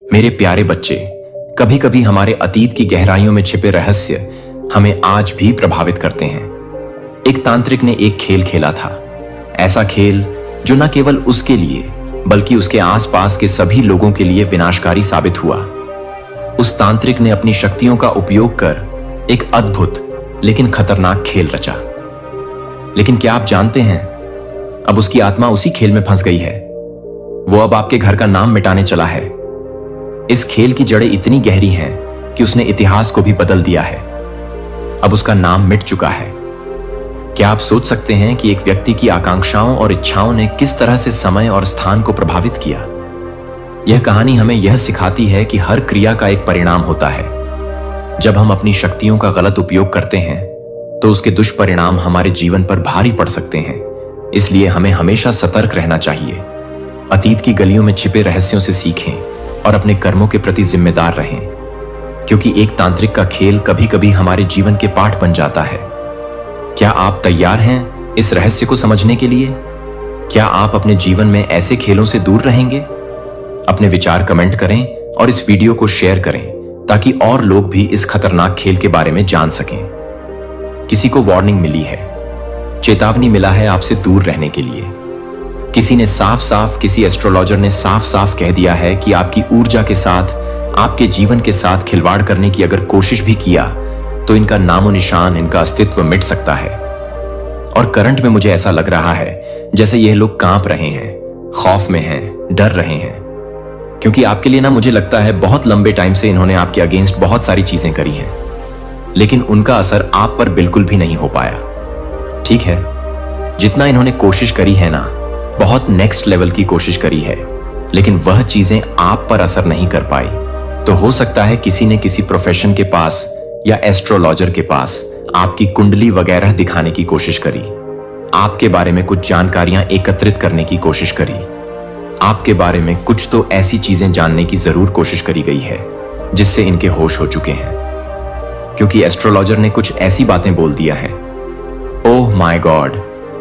मेरे प्यारे बच्चे, कभी कभी हमारे अतीत की गहराइयों में छिपे रहस्य हमें आज भी प्रभावित करते हैं। एक तांत्रिक ने एक खेल खेला था, ऐसा खेल जो न केवल उसके लिए बल्कि उसके आसपास के सभी लोगों के लिए विनाशकारी साबित हुआ। उस तांत्रिक ने अपनी शक्तियों का उपयोग कर एक अद्भुत लेकिन खतरनाक खेल रचा। लेकिन क्या आप जानते हैं, अब उसकी आत्मा उसी खेल में फंस गई है। वो अब आपके घर का नाम मिटाने चला है। इस खेल की जड़ें इतनी गहरी हैं कि उसने इतिहास को भी बदल दिया है। अब उसका नाम मिट चुका है। क्या आप सोच सकते हैं कि एक व्यक्ति की आकांक्षाओं और इच्छाओं ने किस तरह से समय और स्थान को प्रभावित किया? यह कहानी हमें यह सिखाती है कि हर क्रिया का एक परिणाम होता है। जब हम अपनी शक्तियों का गलत उपयोग करते हैं तो उसके दुष्परिणाम हमारे जीवन पर भारी पड़ सकते हैं। इसलिए हमें हमेशा सतर्क रहना चाहिए। अतीत की गलियों में छिपे रहस्यों से सीखें और अपने कर्मों के प्रति जिम्मेदार रहें, क्योंकि एक तांत्रिक का खेल कभी कभी हमारे जीवन के पाठ बन जाता है। क्या आप तैयार हैं इस रहस्य को समझने के लिए? क्या आप अपने जीवन में ऐसे खेलों से दूर रहेंगे? अपने विचार कमेंट करें और इस वीडियो को शेयर करें ताकि और लोग भी इस खतरनाक खेल के बारे में जान सकें। किसी को वार्निंग मिली है, चेतावनी मिला है आपसे दूर रहने के लिए। किसी एस्ट्रोलॉजर ने साफ साफ कह दिया है कि आपकी ऊर्जा के साथ, आपके जीवन के साथ खिलवाड़ करने की अगर कोशिश भी किया तो इनका नामो निशान, इनका अस्तित्व मिट सकता है। और करंट में मुझे ऐसा लग रहा है जैसे यह लोग कांप रहे हैं, खौफ में हैं, डर रहे हैं, क्योंकि आपके लिए मुझे लगता है बहुत लंबे टाइम से इन्होंने आपके अगेंस्ट बहुत सारी चीजें करी हैं, लेकिन उनका असर आप पर बिल्कुल भी नहीं हो पाया। ठीक है, जितना इन्होंने कोशिश करी है ना, बहुत नेक्स्ट लेवल की कोशिश करी है, लेकिन वह चीजें आप पर असर नहीं कर पाई। तो हो सकता है किसी ने किसी प्रोफेशन के पास या एस्ट्रोलॉजर के पास आपकी कुंडली वगैरह दिखाने की कोशिश करी, आपके बारे में कुछ जानकारियां एकत्रित करने की कोशिश करी, आपके बारे में कुछ तो ऐसी चीजें जानने की जरूर कोशिश करी गई है जिससे इनके होश हो चुके हैं, क्योंकि एस्ट्रोलॉजर ने कुछ ऐसी बातें बोल दिया है। ओह माय गॉड,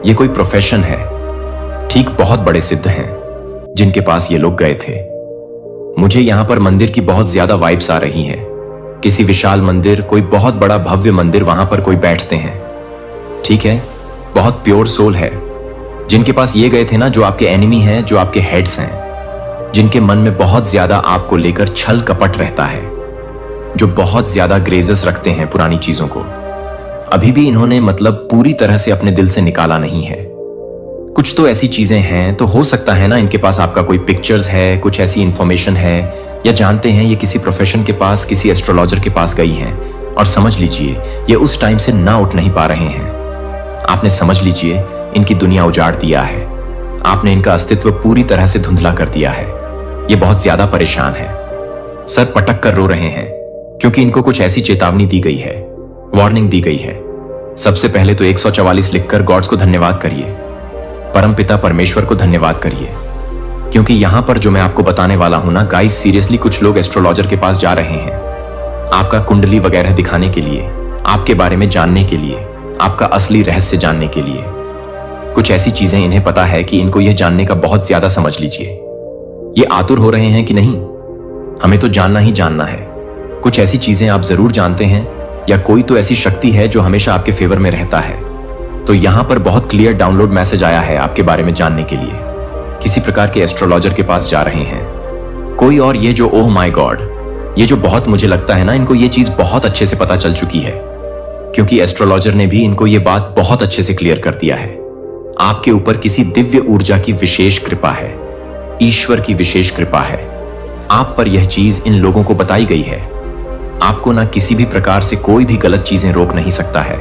ये कोई प्रोफेशन है। ठीक बहुत बड़े सिद्ध हैं जिनके पास ये लोग गए थे। मुझे यहां पर मंदिर की बहुत ज्यादा वाइब्स आ रही हैं। किसी विशाल मंदिर, कोई बहुत बड़ा भव्य मंदिर, वहां पर कोई बैठते हैं। ठीक है, बहुत प्योर सोल है जिनके पास ये गए थे ना, जो आपके एनिमी हैं, जो आपके हेड्स हैं, जिनके मन में बहुत ज्यादा आपको लेकर छल कपट रहता है, जो बहुत ज्यादा ग्रेजेस रखते हैं पुरानी चीजों को। अभी भी इन्होंने पूरी तरह से अपने दिल से निकाला नहीं है। कुछ तो ऐसी चीजें हैं, तो हो सकता है ना इनके पास आपका कोई पिक्चर्स है, कुछ ऐसी इंफॉर्मेशन है, या जानते हैं ये किसी प्रोफेशन के पास, किसी एस्ट्रोलॉजर के पास गई हैं, और समझ लीजिए ये उस टाइम से ना उठ नहीं पा रहे हैं। आपने समझ लीजिए इनकी दुनिया उजाड़ दिया है। आपने इनका अस्तित्व पूरी तरह से धुंधला कर दिया है। ये बहुत ज्यादा परेशान है, सर पटक कर रो रहे हैं, क्योंकि इनको कुछ ऐसी चेतावनी दी गई है, वार्निंग दी गई है। सबसे पहले तो 144 लिखकर गॉड्स को धन्यवाद करिए, परमपिता परमेश्वर को धन्यवाद करिए, क्योंकि यहां पर जो मैं आपको बताने वाला हूं ना गाइस, सीरियसली कुछ लोग एस्ट्रोलॉजर के पास जा रहे हैं आपका कुंडली वगैरह दिखाने के लिए, आपके बारे में जानने के लिए, आपका असली रहस्य जानने के लिए। कुछ ऐसी चीजें इन्हें पता है कि इनको यह जानने का बहुत ज्यादा, समझ लीजिए ये आतुर हो रहे हैं कि नहीं, हमें तो जानना ही जानना है। कुछ ऐसी चीजें आप जरूर जानते हैं, या कोई तो ऐसी शक्ति है जो हमेशा आपके फेवर में रहता है। तो यहां पर बहुत क्लियर डाउनलोड मैसेज आया है आपके बारे में जानने के लिए। किसी प्रकार के एस्ट्रोलॉजर के पास जा रहे हैं कोई, और ये जो ओह माय गॉड, ये जो बहुत, मुझे लगता है ना इनको ये चीज बहुत अच्छे से पता चल चुकी है, क्योंकि एस्ट्रोलॉजर ने भी इनको ये बात बहुत अच्छे से क्लियर कर दिया है। आपके ऊपर किसी दिव्य ऊर्जा की विशेष कृपा है, ईश्वर की विशेष कृपा है। आप पर यह चीज इन लोगों को बताई गई है। आपको ना किसी भी प्रकार से कोई भी गलत चीजें रोक नहीं सकता है।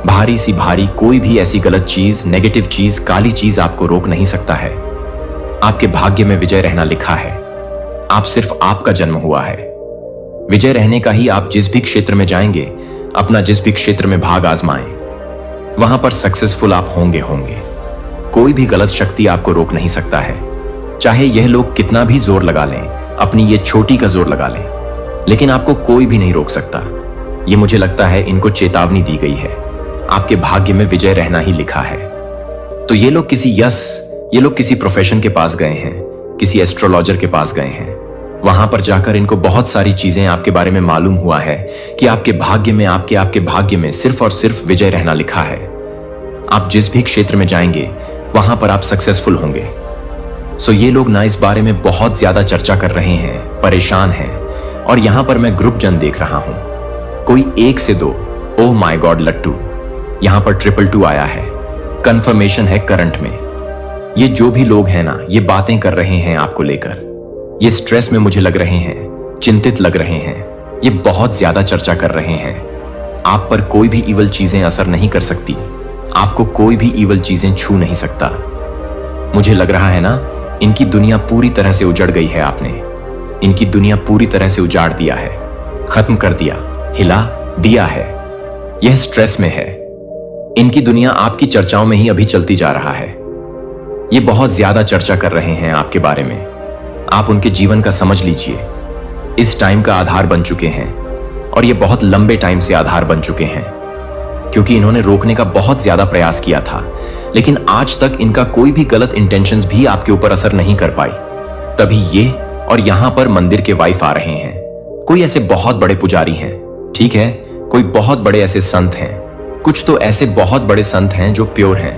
भारी सी भारी कोई भी ऐसी गलत चीज, नेगेटिव चीज, काली चीज आपको रोक नहीं सकता है। आपके भाग्य में विजय रहना लिखा है। आप सिर्फ आपका जन्म हुआ है। विजय रहने का ही आप जिस भी क्षेत्र में जाएंगे, अपना जिस भी क्षेत्र में भाग आजमाएं, वहां पर सक्सेसफुल आप होंगे। कोई भी गलत शक्ति आपको रोक नहीं सकता है। चाहे यह लोग कितना भी जोर लगा लें, अपनी ये छोटी का जोर लगा लें, लेकिन आपको कोई भी नहीं रोक सकता। ये मुझे लगता है इनको चेतावनी दी गई है। आपके भाग्य में विजय रहना ही लिखा है। तो ये लोग किसी प्रोफेशन के पास गए हैं, किसी एस्ट्रोलॉजर के पास गए हैं, वहां पर जाकर इनको बहुत सारी चीजें आपके बारे में मालूम हुआ है कि आपके भाग्य में आपके भाग्य में सिर्फ और सिर्फ विजय रहना लिखा है। आप जिस भी क्षेत्र में जाएंगे वहां पर आप सक्सेसफुल होंगे। सो ये लोग ना इस बारे में बहुत ज्यादा चर्चा कर रहे हैं, परेशान हैं, और यहां पर मैं ग्रुप जन देख रहा हूं। कोई 1 से 2, ओह माय गॉड लट्टू, यहां पर 222 आया है, कंफर्मेशन है करंट में। ये जो भी लोग हैं ना, ये बातें कर रहे हैं आपको लेकर, ये स्ट्रेस में मुझे लग रहे हैं, चिंतित लग रहे हैं, ये बहुत ज्यादा चर्चा कर रहे हैं। आप पर कोई भी इवल चीजें असर नहीं कर सकती, आपको कोई भी इवल चीजें छू नहीं सकता। मुझे लग रहा है ना, इनकी दुनिया पूरी तरह से उजड़ गई है। आपने इनकी दुनिया पूरी तरह से उजाड़ दिया है, खत्म कर दिया, हिला दिया है। यह स्ट्रेस में है। इनकी दुनिया आपकी चर्चाओं में ही अभी चलती जा रहा है। ये बहुत ज्यादा चर्चा कर रहे हैं आपके बारे में। आप उनके जीवन का समझ लीजिए, इस टाइम का आधार बन चुके हैं, और ये बहुत लंबे टाइम से आधार बन चुके हैं, क्योंकि इन्होंने रोकने का बहुत ज्यादा प्रयास किया था, लेकिन आज तक इनका कोई भी गलत इंटेंशंस भी आपके ऊपर असर नहीं कर पाई। तभी ये और यहां पर मंदिर के वाइफ आ रहे हैं। कोई ऐसे बहुत बड़े पुजारी हैं, ठीक है, कोई बहुत बड़े ऐसे संत हैं, कुछ तो ऐसे बहुत बड़े संत हैं जो प्योर हैं,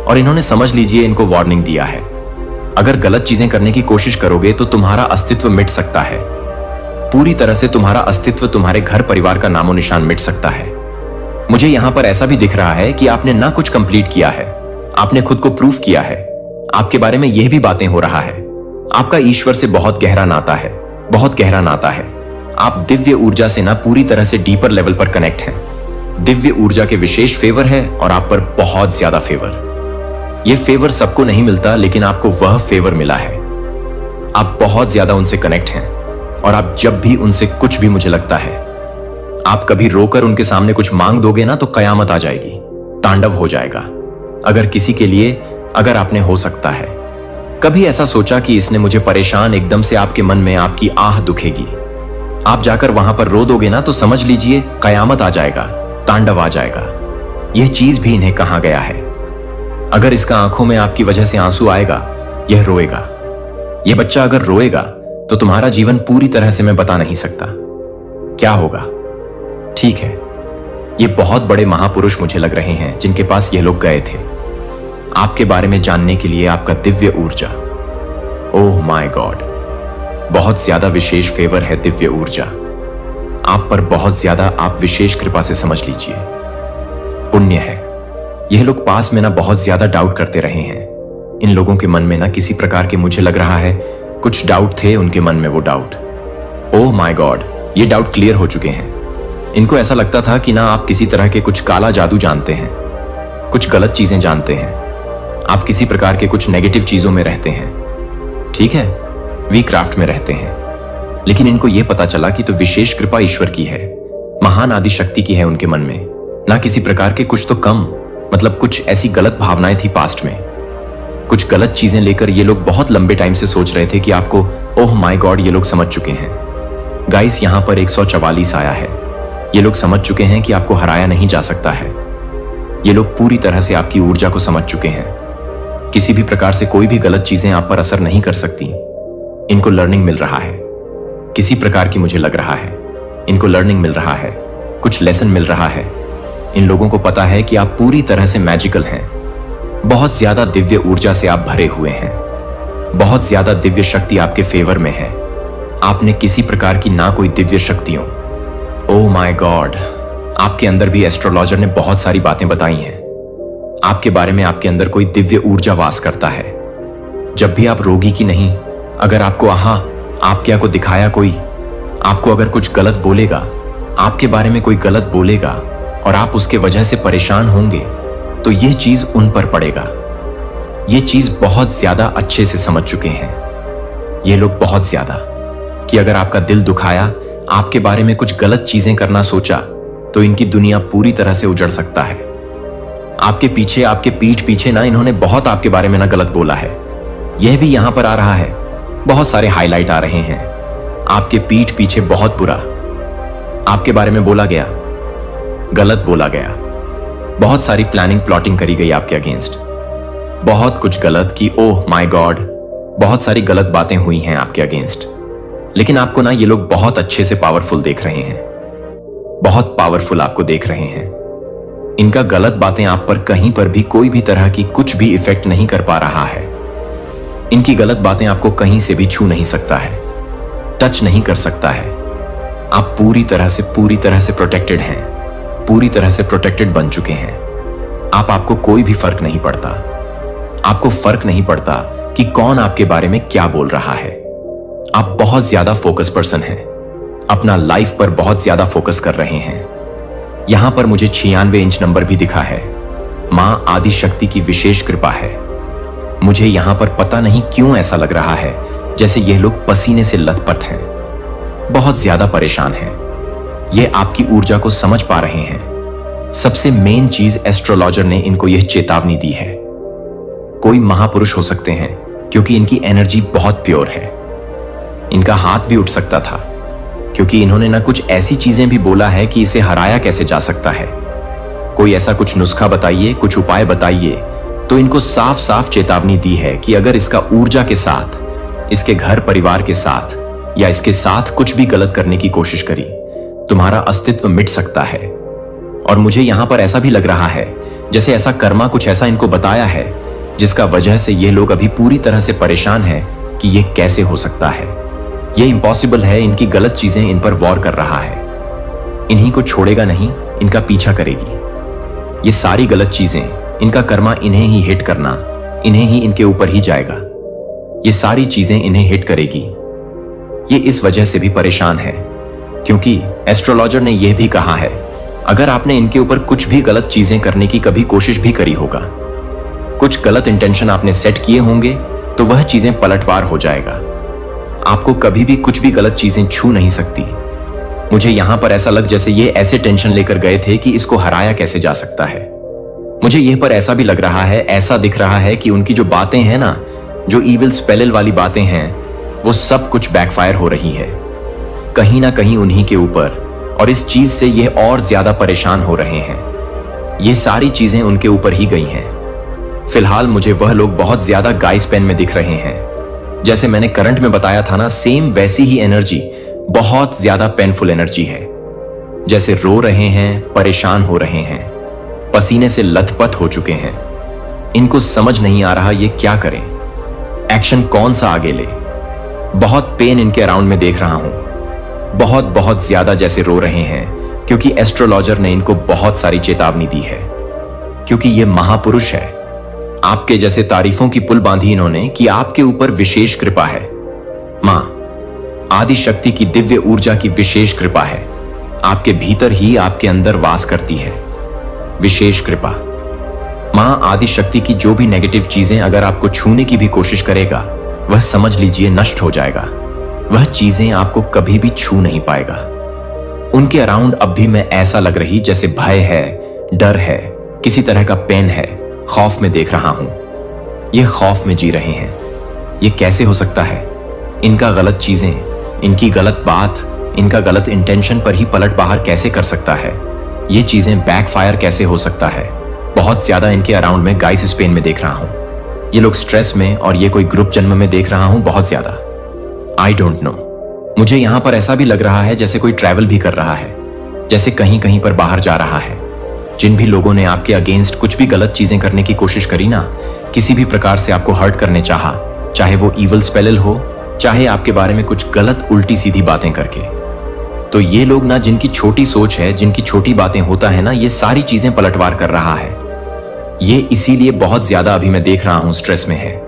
और इन्होंने समझ लीजिए इनको वार्निंग दिया है, अगर गलत चीजें करने की कोशिश करोगे तो तुम्हारा अस्तित्व मिट सकता है। पूरी तरह से तुम्हारा अस्तित्व, तुम्हारे घर परिवार का नामो निशान मिट सकता है। मुझे यहां पर ऐसा भी दिख रहा है कि आपने ना कुछ कंप्लीट किया है, आपने खुद को प्रूफ किया है। आपके बारे में यह भी बातें हो रहा है, आपका ईश्वर से बहुत गहरा नाता है, बहुत गहरा नाता है। आप दिव्य ऊर्जा से ना पूरी तरह से डीपर लेवल पर कनेक्ट हैं। दिव्य ऊर्जा के विशेष फेवर है और आप पर बहुत ज्यादा फेवर। यह फेवर सबको नहीं मिलता, लेकिन आपको वह फेवर मिला है। आप बहुत ज्यादा उनसे कनेक्ट हैं, और आप जब भी उनसे कुछ भी, मुझे लगता है, आप कभी रोकर उनके सामने कुछ मांग दोगे ना तो कयामत आ जाएगी, तांडव हो जाएगा। अगर किसी के लिए, अगर आपने हो सकता है कभी ऐसा सोचा कि इसने मुझे परेशान, एकदम से आपके मन में आपकी आह दुखेगी, आप जाकर वहां पर रो दोगे ना तो समझ लीजिए कयामत आ जाएगा, तांडव आ जाएगा। यह चीज भी इन्हें कहा गया है। अगर इसका आंखों में आपकी वजह से आंसू आएगा, यह रोएगा। यह बच्चा अगर रोएगा तो तुम्हारा जीवन पूरी तरह से मैं बता नहीं सकता क्या होगा। ठीक है, ये बहुत बड़े महापुरुष मुझे लग रहे हैं जिनके पास ये लोग गए थे आपके बारे में जानने के लिए। आपका दिव्य ऊर्जा, ओह माय गॉड, बहुत ज्यादा विशेष फेवर है दिव्य ऊर्जा आप पर, बहुत ज्यादा। आप विशेष कृपा से समझ लीजिए, पुण्य है। यह लोग पास में ना बहुत ज्यादा डाउट करते रहे हैं। इन लोगों के मन में ना किसी प्रकार के, मुझे लग रहा है, कुछ डाउट थे उनके मन में। वो डाउट, ओह माय गॉड, ये डाउट क्लियर हो चुके हैं। इनको ऐसा लगता था कि ना आप किसी तरह के कुछ काला जादू जानते हैं, कुछ गलत चीजें जानते हैं, आप किसी प्रकार के कुछ नेगेटिव चीजों में रहते हैं, ठीक है, वीक क्राफ्ट में रहते हैं। लेकिन इनको यह पता चला कि तो विशेष कृपा ईश्वर की है, महान आदि शक्ति की है उनके मन में, ना किसी प्रकार के कुछ तो कम, मतलब कुछ ऐसी गलत भावनाएं थी पास्ट में, कुछ गलत चीजें लेकर ये लोग बहुत लंबे टाइम से सोच रहे थे कि आपको, ओह माय गॉड, ये लोग समझ चुके हैं। गाइस, यहां पर 144 आया है। ये लोग समझ चुके हैं कि आपको हराया नहीं जा सकता है। ये लोग पूरी तरह से आपकी ऊर्जा को समझ चुके हैं। किसी भी प्रकार से कोई भी गलत चीजें आप पर असर नहीं कर सकती। इनको लर्निंग मिल रहा है किसी प्रकार की, मुझे लग रहा है इनको लर्निंग मिल रहा है, कुछ लेसन मिल रहा है। इन लोगों को पता है कि आप पूरी तरह से मैजिकल हैं, बहुत ज्यादा दिव्य ऊर्जा से आप भरे हुए हैं, बहुत ज्यादा दिव्य शक्ति आपके फेवर में है। आपने किसी प्रकार की ना कोई दिव्य शक्तियों, ओह माय गॉड, आपके अंदर भी एस्ट्रोलॉजर ने बहुत सारी बातें बताई हैं आपके बारे में। आपके अंदर कोई दिव्य ऊर्जा वास करता है। जब भी आप रोगी की नहीं, अगर आपको आप क्या को दिखाया कोई, आपको अगर कुछ गलत बोलेगा, आपके बारे में कोई गलत बोलेगा और आप उसके वजह से परेशान होंगे, तो यह चीज उन पर पड़ेगा। यह चीज बहुत ज्यादा अच्छे से समझ चुके हैं ये लोग, बहुत ज्यादा, कि अगर आपका दिल दुखाया, आपके बारे में कुछ गलत चीजें करना सोचा, तो इनकी दुनिया पूरी तरह से उजड़ सकता है। आपके पीछे, आपके पीठ पीछे ना इन्होंने बहुत आपके बारे में ना गलत बोला है। यह भी यहां पर आ रहा है, बहुत सारे हाईलाइट आ रहे हैं। आपके पीठ पीछे बहुत बुरा आपके बारे में बोला गया, गलत बोला गया, बहुत सारी प्लानिंग प्लॉटिंग करी गई आपके अगेंस्ट, बहुत कुछ गलत, कि ओह माय गॉड, बहुत सारी गलत बातें हुई हैं आपके अगेंस्ट। लेकिन आपको ना ये लोग बहुत अच्छे से पावरफुल देख रहे हैं, बहुत पावरफुल आपको देख रहे हैं। इनका गलत बातें आप पर कहीं पर भी कोई भी तरह की कुछ भी इफेक्ट नहीं कर पा रहा है। इनकी गलत बातें आपको कहीं से भी छू नहीं सकता है, टच नहीं कर सकता है। आप पूरी तरह से प्रोटेक्टेड हैं, पूरी तरह से प्रोटेक्टेड बन चुके हैं। आपको कोई भी फर्क नहीं पड़ता। आपको फर्क नहीं पड़ता कि कौन आपके बारे में क्या बोल रहा है। आप बहुत ज्यादा फोकस पर्सन हैं, अपना लाइफ पर बहुत ज्यादा फोकस कर रहे हैं। यहां पर मुझे 96 इंच नंबर भी दिखा है। मां आदि शक्ति की विशेष कृपा है। मुझे यहां पर पता नहीं क्यों ऐसा लग रहा है जैसे यह लोग पसीने से लथपथ हैं, बहुत ज्यादा परेशान हैं। ये आपकी ऊर्जा को समझ पा रहे हैं। सबसे मेन चीज एस्ट्रोलॉजर ने इनको यह चेतावनी दी है। कोई महापुरुष हो सकते हैं क्योंकि इनकी एनर्जी बहुत प्योर है। इनका हाथ भी उठ सकता था क्योंकि इन्होंने ना कुछ ऐसी चीजें भी बोला है कि इसे हराया कैसे जा सकता है। कोई ऐसा कुछ नुस्खा बताइए, कुछ उपाय बताइए। तो इनको साफ साफ चेतावनी दी है कि अगर इसका ऊर्जा के साथ, इसके घर परिवार के साथ या इसके साथ कुछ भी गलत करने की कोशिश करी, तुम्हारा अस्तित्व मिट सकता है। और मुझे यहां पर ऐसा भी लग रहा है जैसे ऐसा कर्मा कुछ ऐसा इनको बताया है जिसका वजह से ये लोग अभी पूरी तरह से परेशान हैं कि ये कैसे हो सकता है। ये इम्पॉसिबल है। इनकी गलत चीजें इन पर वॉर कर रहा है। इन्हीं को छोड़ेगा नहीं, इनका पीछा करेगी। ये सारी गलत चीजें, इनका कर्मा इन्हें ही हिट करना, इन्हें ही इनके ऊपर ही जाएगा। ये सारी चीजें इन्हें हिट करेगी। ये इस वजह से भी परेशान है क्योंकि एस्ट्रोलॉजर ने यह भी कहा है अगर आपने इनके ऊपर कुछ भी गलत चीजें करने की कभी कोशिश भी करी होगा, कुछ गलत इंटेंशन आपने सेट किए होंगे, तो वह चीजें पलटवार हो जाएगा। आपको कभी भी कुछ भी गलत चीजें छू नहीं सकती। मुझे यहां पर ऐसा लग जैसे ये ऐसे टेंशन लेकर गए थे कि इसको हराया कैसे जा सकता है। मुझे यह पर ऐसा भी लग रहा है, ऐसा दिख रहा है कि उनकी जो बातें हैं ना, जो इविल स्पेलिल वाली बातें हैं, वो सब कुछ बैकफायर हो रही है कहीं ना कहीं उन्हीं के ऊपर। और इस चीज से ये और ज्यादा परेशान हो रहे हैं। ये सारी चीजें उनके ऊपर ही गई हैं। फिलहाल मुझे वह लोग बहुत ज्यादा गाइस पेन में दिख रहे हैं। जैसे मैंने करंट में बताया था ना, सेम वैसी ही एनर्जी, बहुत ज्यादा पेनफुल एनर्जी है। जैसे रो रहे हैं, परेशान हो रहे हैं, पसीने से लथपथ हो चुके हैं। इनको समझ नहीं आ रहा ये क्या करें, एक्शन कौन सा आगे ले। बहुत पेन इनके अराउंड में देख रहा हूं, बहुत बहुत ज्यादा जैसे रो रहे हैं क्योंकि एस्ट्रोलॉजर ने इनको बहुत सारी चेतावनी दी है। क्योंकि ये महापुरुष है। आपके जैसे तारीफों की पुल बांधी इन्होंने कि आपके ऊपर विशेष कृपा है। मां आदि शक्ति की दिव्य ऊर्जा की विशेष कृपा है। आपके भीतर ही, आपके अंदर वास करती है विशेष कृपा। मां आदि शक्ति की जो भी नेगेटिव चीजें अगर आपको छूने की भी कोशिश करेगा, वह समझ लीजिए नष्ट हो जाएगा। वह चीजें आपको कभी भी छू नहीं पाएगा। उनके अराउंड अब भी मैं ऐसा लग रही जैसे भय है, डर है, किसी तरह का पेन है, खौफ में देख रहा हूं। ये खौफ में जी रहे हैं। ये कैसे हो सकता है? इनका गलत चीजें, इनकी गलत बात, इनका गलत इंटेंशन पर ही पलट बाहर कैसे कर सकता है? ये चीजें बैकफायर कैसे हो सकता है? बहुत ज्यादा इनके अराउंड में गाइस स्पेन में देख रहा हूं। ये लोग स्ट्रेस में, और ये कोई ग्रुप जन्म में देख रहा हूं बहुत ज्यादा। I don't know. मुझे यहां पर ऐसा भी लग रहा है जैसे कोई ट्रैवल भी कर रहा है, जैसे कहीं कहीं पर बाहर जा रहा है। जिन भी लोगों ने आपके अगेंस्ट कुछ भी गलत चीजें करने की कोशिश करी ना, किसी भी प्रकार से आपको हर्ट करने चाहा, चाहे वो इविल स्पेलिल हो, चाहे आपके बारे में कुछ गलत उल्टी सीधी बातें करके, तो ये लोग ना, जिनकी छोटी सोच है, जिनकी छोटी बातें होता है ना, ये सारी चीजें पलटवार कर रहा है। ये इसीलिए बहुत ज्यादा अभी मैं देख रहा हूं स्ट्रेस में है।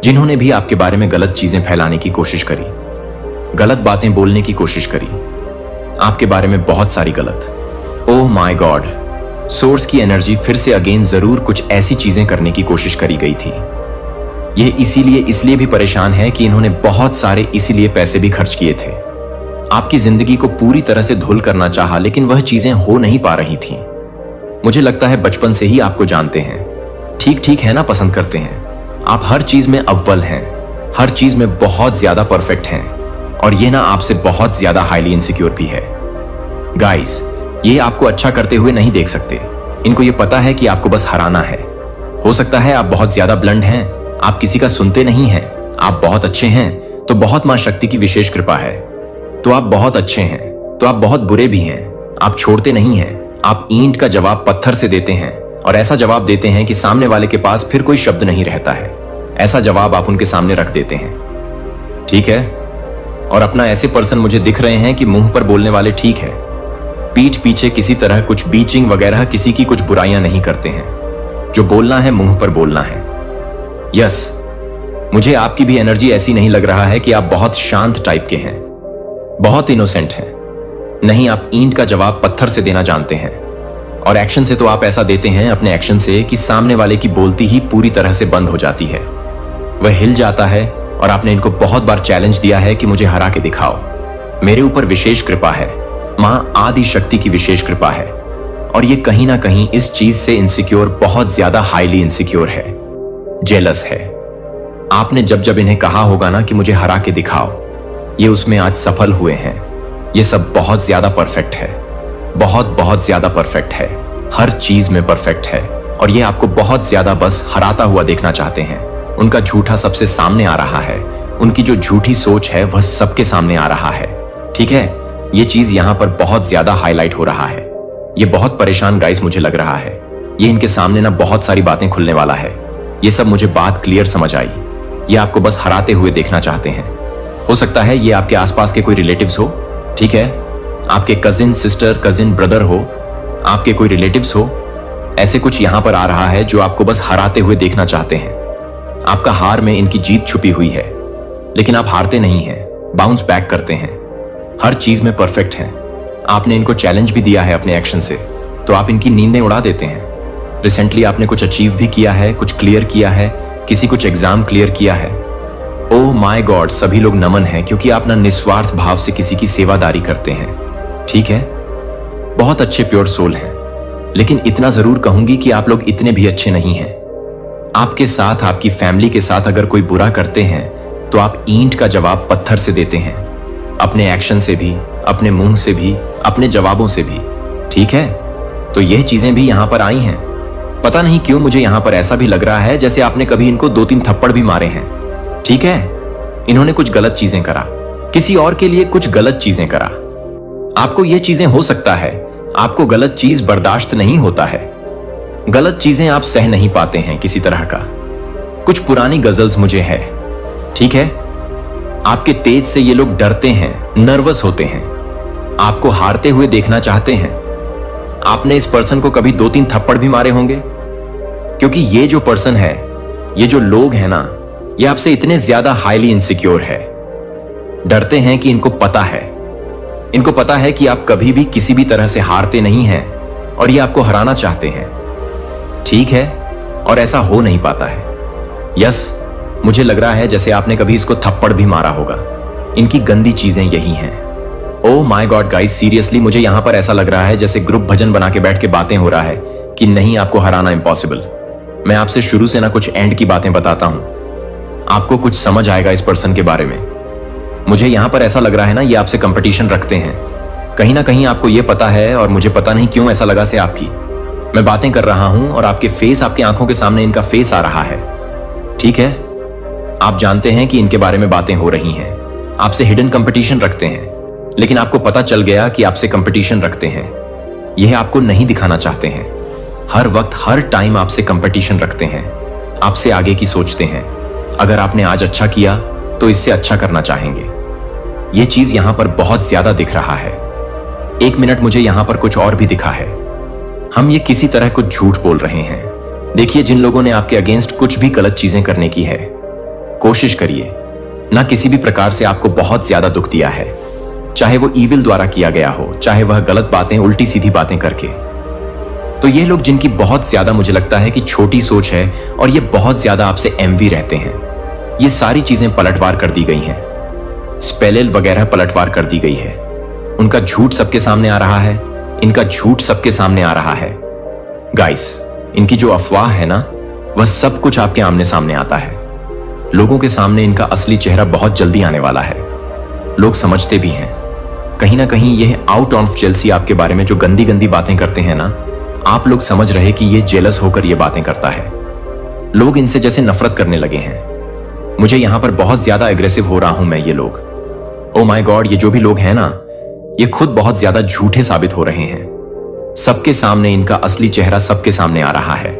जिन्होंने भी आपके बारे में गलत चीजें फैलाने की कोशिश करी, गलत बातें बोलने की कोशिश करी, आपके बारे में बहुत सारी गलत। ओह माय गॉड, सोर्स की एनर्जी फिर से अगेन जरूर कुछ ऐसी चीजें करने की कोशिश करी गई थी। ये इसलिए भी परेशान है कि इन्होंने बहुत सारे इसीलिए पैसे भी खर्च किए थे। आपकी जिंदगी को पूरी तरह से धुल करना चाहा, लेकिन वह चीजें हो नहीं पा रही थी। मुझे लगता है बचपन से ही आपको जानते हैं। ठीक ठीक है ना, पसंद करते हैं। आप हर चीज में अव्वल हैं, हर चीज में बहुत ज्यादा परफेक्ट हैं, और ये ना आपसे बहुत ज्यादा हाईली इनसिक्योर भी है। गाइस, ये आपको अच्छा करते हुए नहीं देख सकते। इनको ये पता है कि आपको बस हराना है। हो सकता है आप बहुत ज्यादा ब्लंट हैं, आप किसी का सुनते नहीं हैं, आप बहुत अच्छे हैं, तो बहुत मां शक्ति की विशेष कृपा है। तो आप बहुत अच्छे हैं, तो आप बहुत बुरे भी हैं। आप छोड़ते नहीं हैं, आप ईंट का जवाब पत्थर से देते हैं, और ऐसा जवाब देते हैं कि सामने वाले के पास फिर कोई शब्द नहीं रहता है। ऐसा जवाब आप उनके सामने रख देते हैं, ठीक है। और अपना ऐसे पर्सन मुझे दिख रहे हैं कि मुंह पर बोलने वाले ठीक है, पीठ पीछे किसी तरह कुछ बीचिंग वगैरह किसी की कुछ बुराइयां नहीं करते हैं। जो बोलना है मुंह पर बोलना है। यस, मुझे आपकी भी एनर्जी ऐसी नहीं लग रहा है कि आप बहुत शांत टाइप के हैं, बहुत इनोसेंट हैं। नहीं, आप ईंट का जवाब पत्थर से देना जानते हैं। और एक्शन से तो आप ऐसा देते हैं अपने एक्शन से कि सामने वाले की बोलती ही पूरी तरह से बंद हो जाती है। वह हिल जाता है। और आपने इनको बहुत बार चैलेंज दिया है कि मुझे हरा के दिखाओ। मेरे ऊपर विशेष कृपा है, मां आदि शक्ति की विशेष कृपा है। और ये कहीं ना कहीं इस चीज से इनसिक्योर, बहुत ज्यादा हाईली इनसिक्योर है, जेलस है। आपने जब जब इन्हें कहा होगा ना कि मुझे हरा के दिखाओ, ये उसमें आज सफल हुए हैं। ये सब बहुत ज्यादा परफेक्ट है, बहुत बहुत ज्यादा परफेक्ट है, हर चीज में परफेक्ट है। और ये आपको बहुत ज्यादा बस हराता हुआ देखना चाहते हैं। उनका झूठा सबसे सामने आ रहा है, उनकी जो झूठी सोच है वह सबके सामने आ रहा है, ठीक है। ये चीज यहां पर बहुत ज्यादा हाईलाइट हो रहा है। ये बहुत परेशान गाइस मुझे लग रहा है। ये इनके सामने ना बहुत सारी बातें खुलने वाला है। ये सब मुझे बात क्लियर समझ आई। ये आपको बस हराते हुए देखना चाहते हैं। हो सकता है ये आपके आसपास के कोई रिलेटिव्स हो, ठीक है, आपके कजिन सिस्टर, कजिन ब्रदर हो, आपके कोई रिलेटिव्स हो। ऐसे कुछ यहां पर आ रहा है जो आपको बस हराते हुए देखना चाहते हैं। आपका हार में इनकी जीत छुपी हुई है, लेकिन आप हारते नहीं हैं, बाउंस बैक करते हैं, हर चीज में परफेक्ट हैं। आपने इनको चैलेंज भी दिया है अपने एक्शन से, तो आप इनकी नींदें उड़ा देते हैं। रिसेंटली आपने कुछ अचीव भी किया है, कुछ क्लियर किया है, किसी कुछ एग्जाम क्लियर किया है। ओह माय गॉड, सभी लोग नमन हैं, क्योंकि आप ना निस्वार्थ भाव से किसी की सेवादारी करते हैं, ठीक है। बहुत अच्छे प्योर सोल हैं, लेकिन इतना जरूर कहूंगी कि आप लोग इतने भी अच्छे नहीं हैं। आपके साथ, आपकी फैमिली के साथ अगर कोई बुरा करते हैं तो आप ईंट का जवाब पत्थर से देते हैं, अपने एक्शन से भी, अपने मुंह से भी, अपने जवाबों से भी, ठीक है। तो यह चीजें भी यहां पर आई हैं। पता नहीं क्यों मुझे यहां पर ऐसा भी लग रहा है जैसे आपने कभी इनको 2-3 थप्पड़ भी मारे हैं, ठीक है। इन्होंने कुछ गलत चीजें करा, किसी और के लिए कुछ गलत चीजें करा। आपको यह चीजें हो सकता है, आपको गलत चीज बर्दाश्त नहीं होता है, गलत चीजें आप सह नहीं पाते हैं किसी तरह का। कुछ पुरानी गजल्स मुझे है, ठीक है। आपके तेज से ये लोग डरते हैं, नर्वस होते हैं, आपको हारते हुए देखना चाहते हैं। आपने इस पर्सन को कभी 2-3 थप्पड़ भी मारे होंगे, क्योंकि ये जो पर्सन है, ये जो लोग हैं ना, ये आपसे इतने ज्यादा हाईली इनसिक्योर है। डरते हैं कि इनको पता है, इनको पता है कि आप कभी भी किसी भी तरह से हारते नहीं हैं, और ये आपको हराना चाहते हैं, ठीक है। और ऐसा हो नहीं पाता है। यस, मुझे लग रहा है जैसे आपने कभी इसको थप्पड़ भी मारा होगा। इनकी गंदी चीजें यही हैं। Oh my God guys, seriously मुझे यहां पर ऐसा लग रहा है जैसे ग्रुप भजन बना के बैठ के बातें हो रहा है कि नहीं, आपको हराना इम्पॉसिबल। मैं आपसे शुरू से ना कुछ एंड की बातें बताता हूं, आपको कुछ समझ आएगा इस पर्सन के बारे में। मुझे यहां पर ऐसा लग रहा है ना, ये आपसे कंपटीशन रखते हैं। कहीं ना कहीं आपको ये पता है, और मुझे पता नहीं क्यों ऐसा लगा से आपकी मैं बातें कर रहा हूं और आपके फेस, आपकी आंखों के सामने इनका फेस आ रहा है, ठीक है। आप जानते हैं कि इनके बारे में बातें हो रही हैं, आपसे हिडन कंपटीशन रखते हैं, लेकिन आपको पता चल गया कि आपसे कंपटीशन रखते हैं। यह आपको नहीं दिखाना चाहते हैं। हर वक्त, हर टाइम आपसे कंपटीशन रखते हैं, आपसे आगे की सोचते हैं। अगर आपने आज अच्छा किया तो इससे अच्छा करना चाहेंगे। यह चीज यहां पर बहुत ज्यादा दिख रहा है। एक मिनट, मुझे यहां पर कुछ और भी दिखा है। हम ये किसी तरह कुछ झूठ बोल रहे हैं। देखिए, जिन लोगों ने आपके अगेंस्ट कुछ भी गलत चीजें करने की है, कोशिश करिए ना किसी भी प्रकार से आपको बहुत ज्यादा दुख दिया है, चाहे वो ईविल द्वारा किया गया हो, चाहे वह गलत बातें, उल्टी सीधी बातें करके। तो ये लोग जिनकी बहुत ज्यादा मुझे लगता है कि छोटी सोच है, और ये बहुत ज्यादा आपसे एमवी रहते हैं, ये सारी चीजें पलटवार कर दी गई हैं। स्पेलेल वगैरह पलटवार कर दी गई है। उनका झूठ सबके सामने आ रहा है, इनका झूठ सबके सामने आ रहा है। गाइस, इनकी जो अफवाह है ना, वह सब कुछ आपके आमने सामने आता है। लोगों के सामने इनका असली चेहरा बहुत जल्दी आने वाला है। लोग समझते भी हैं। कहीं ना कहीं यह आउट ऑफ जेलसी आपके बारे में जो गंदी गंदी बातें करते हैं ना, आप लोग समझ रहे कि यह जेलस होकर यह बातें करता है। लोग इनसे जैसे नफरत करने लगे हैं। मुझे यहां पर बहुत ज्यादा एग्रेसिव हो रहा हूं मैं। ये लोग, ओ माय गॉड, ये जो भी लोग हैं ना, ये खुद बहुत ज्यादा झूठे साबित हो रहे हैं। सबके सामने इनका असली चेहरा सबके सामने आ रहा है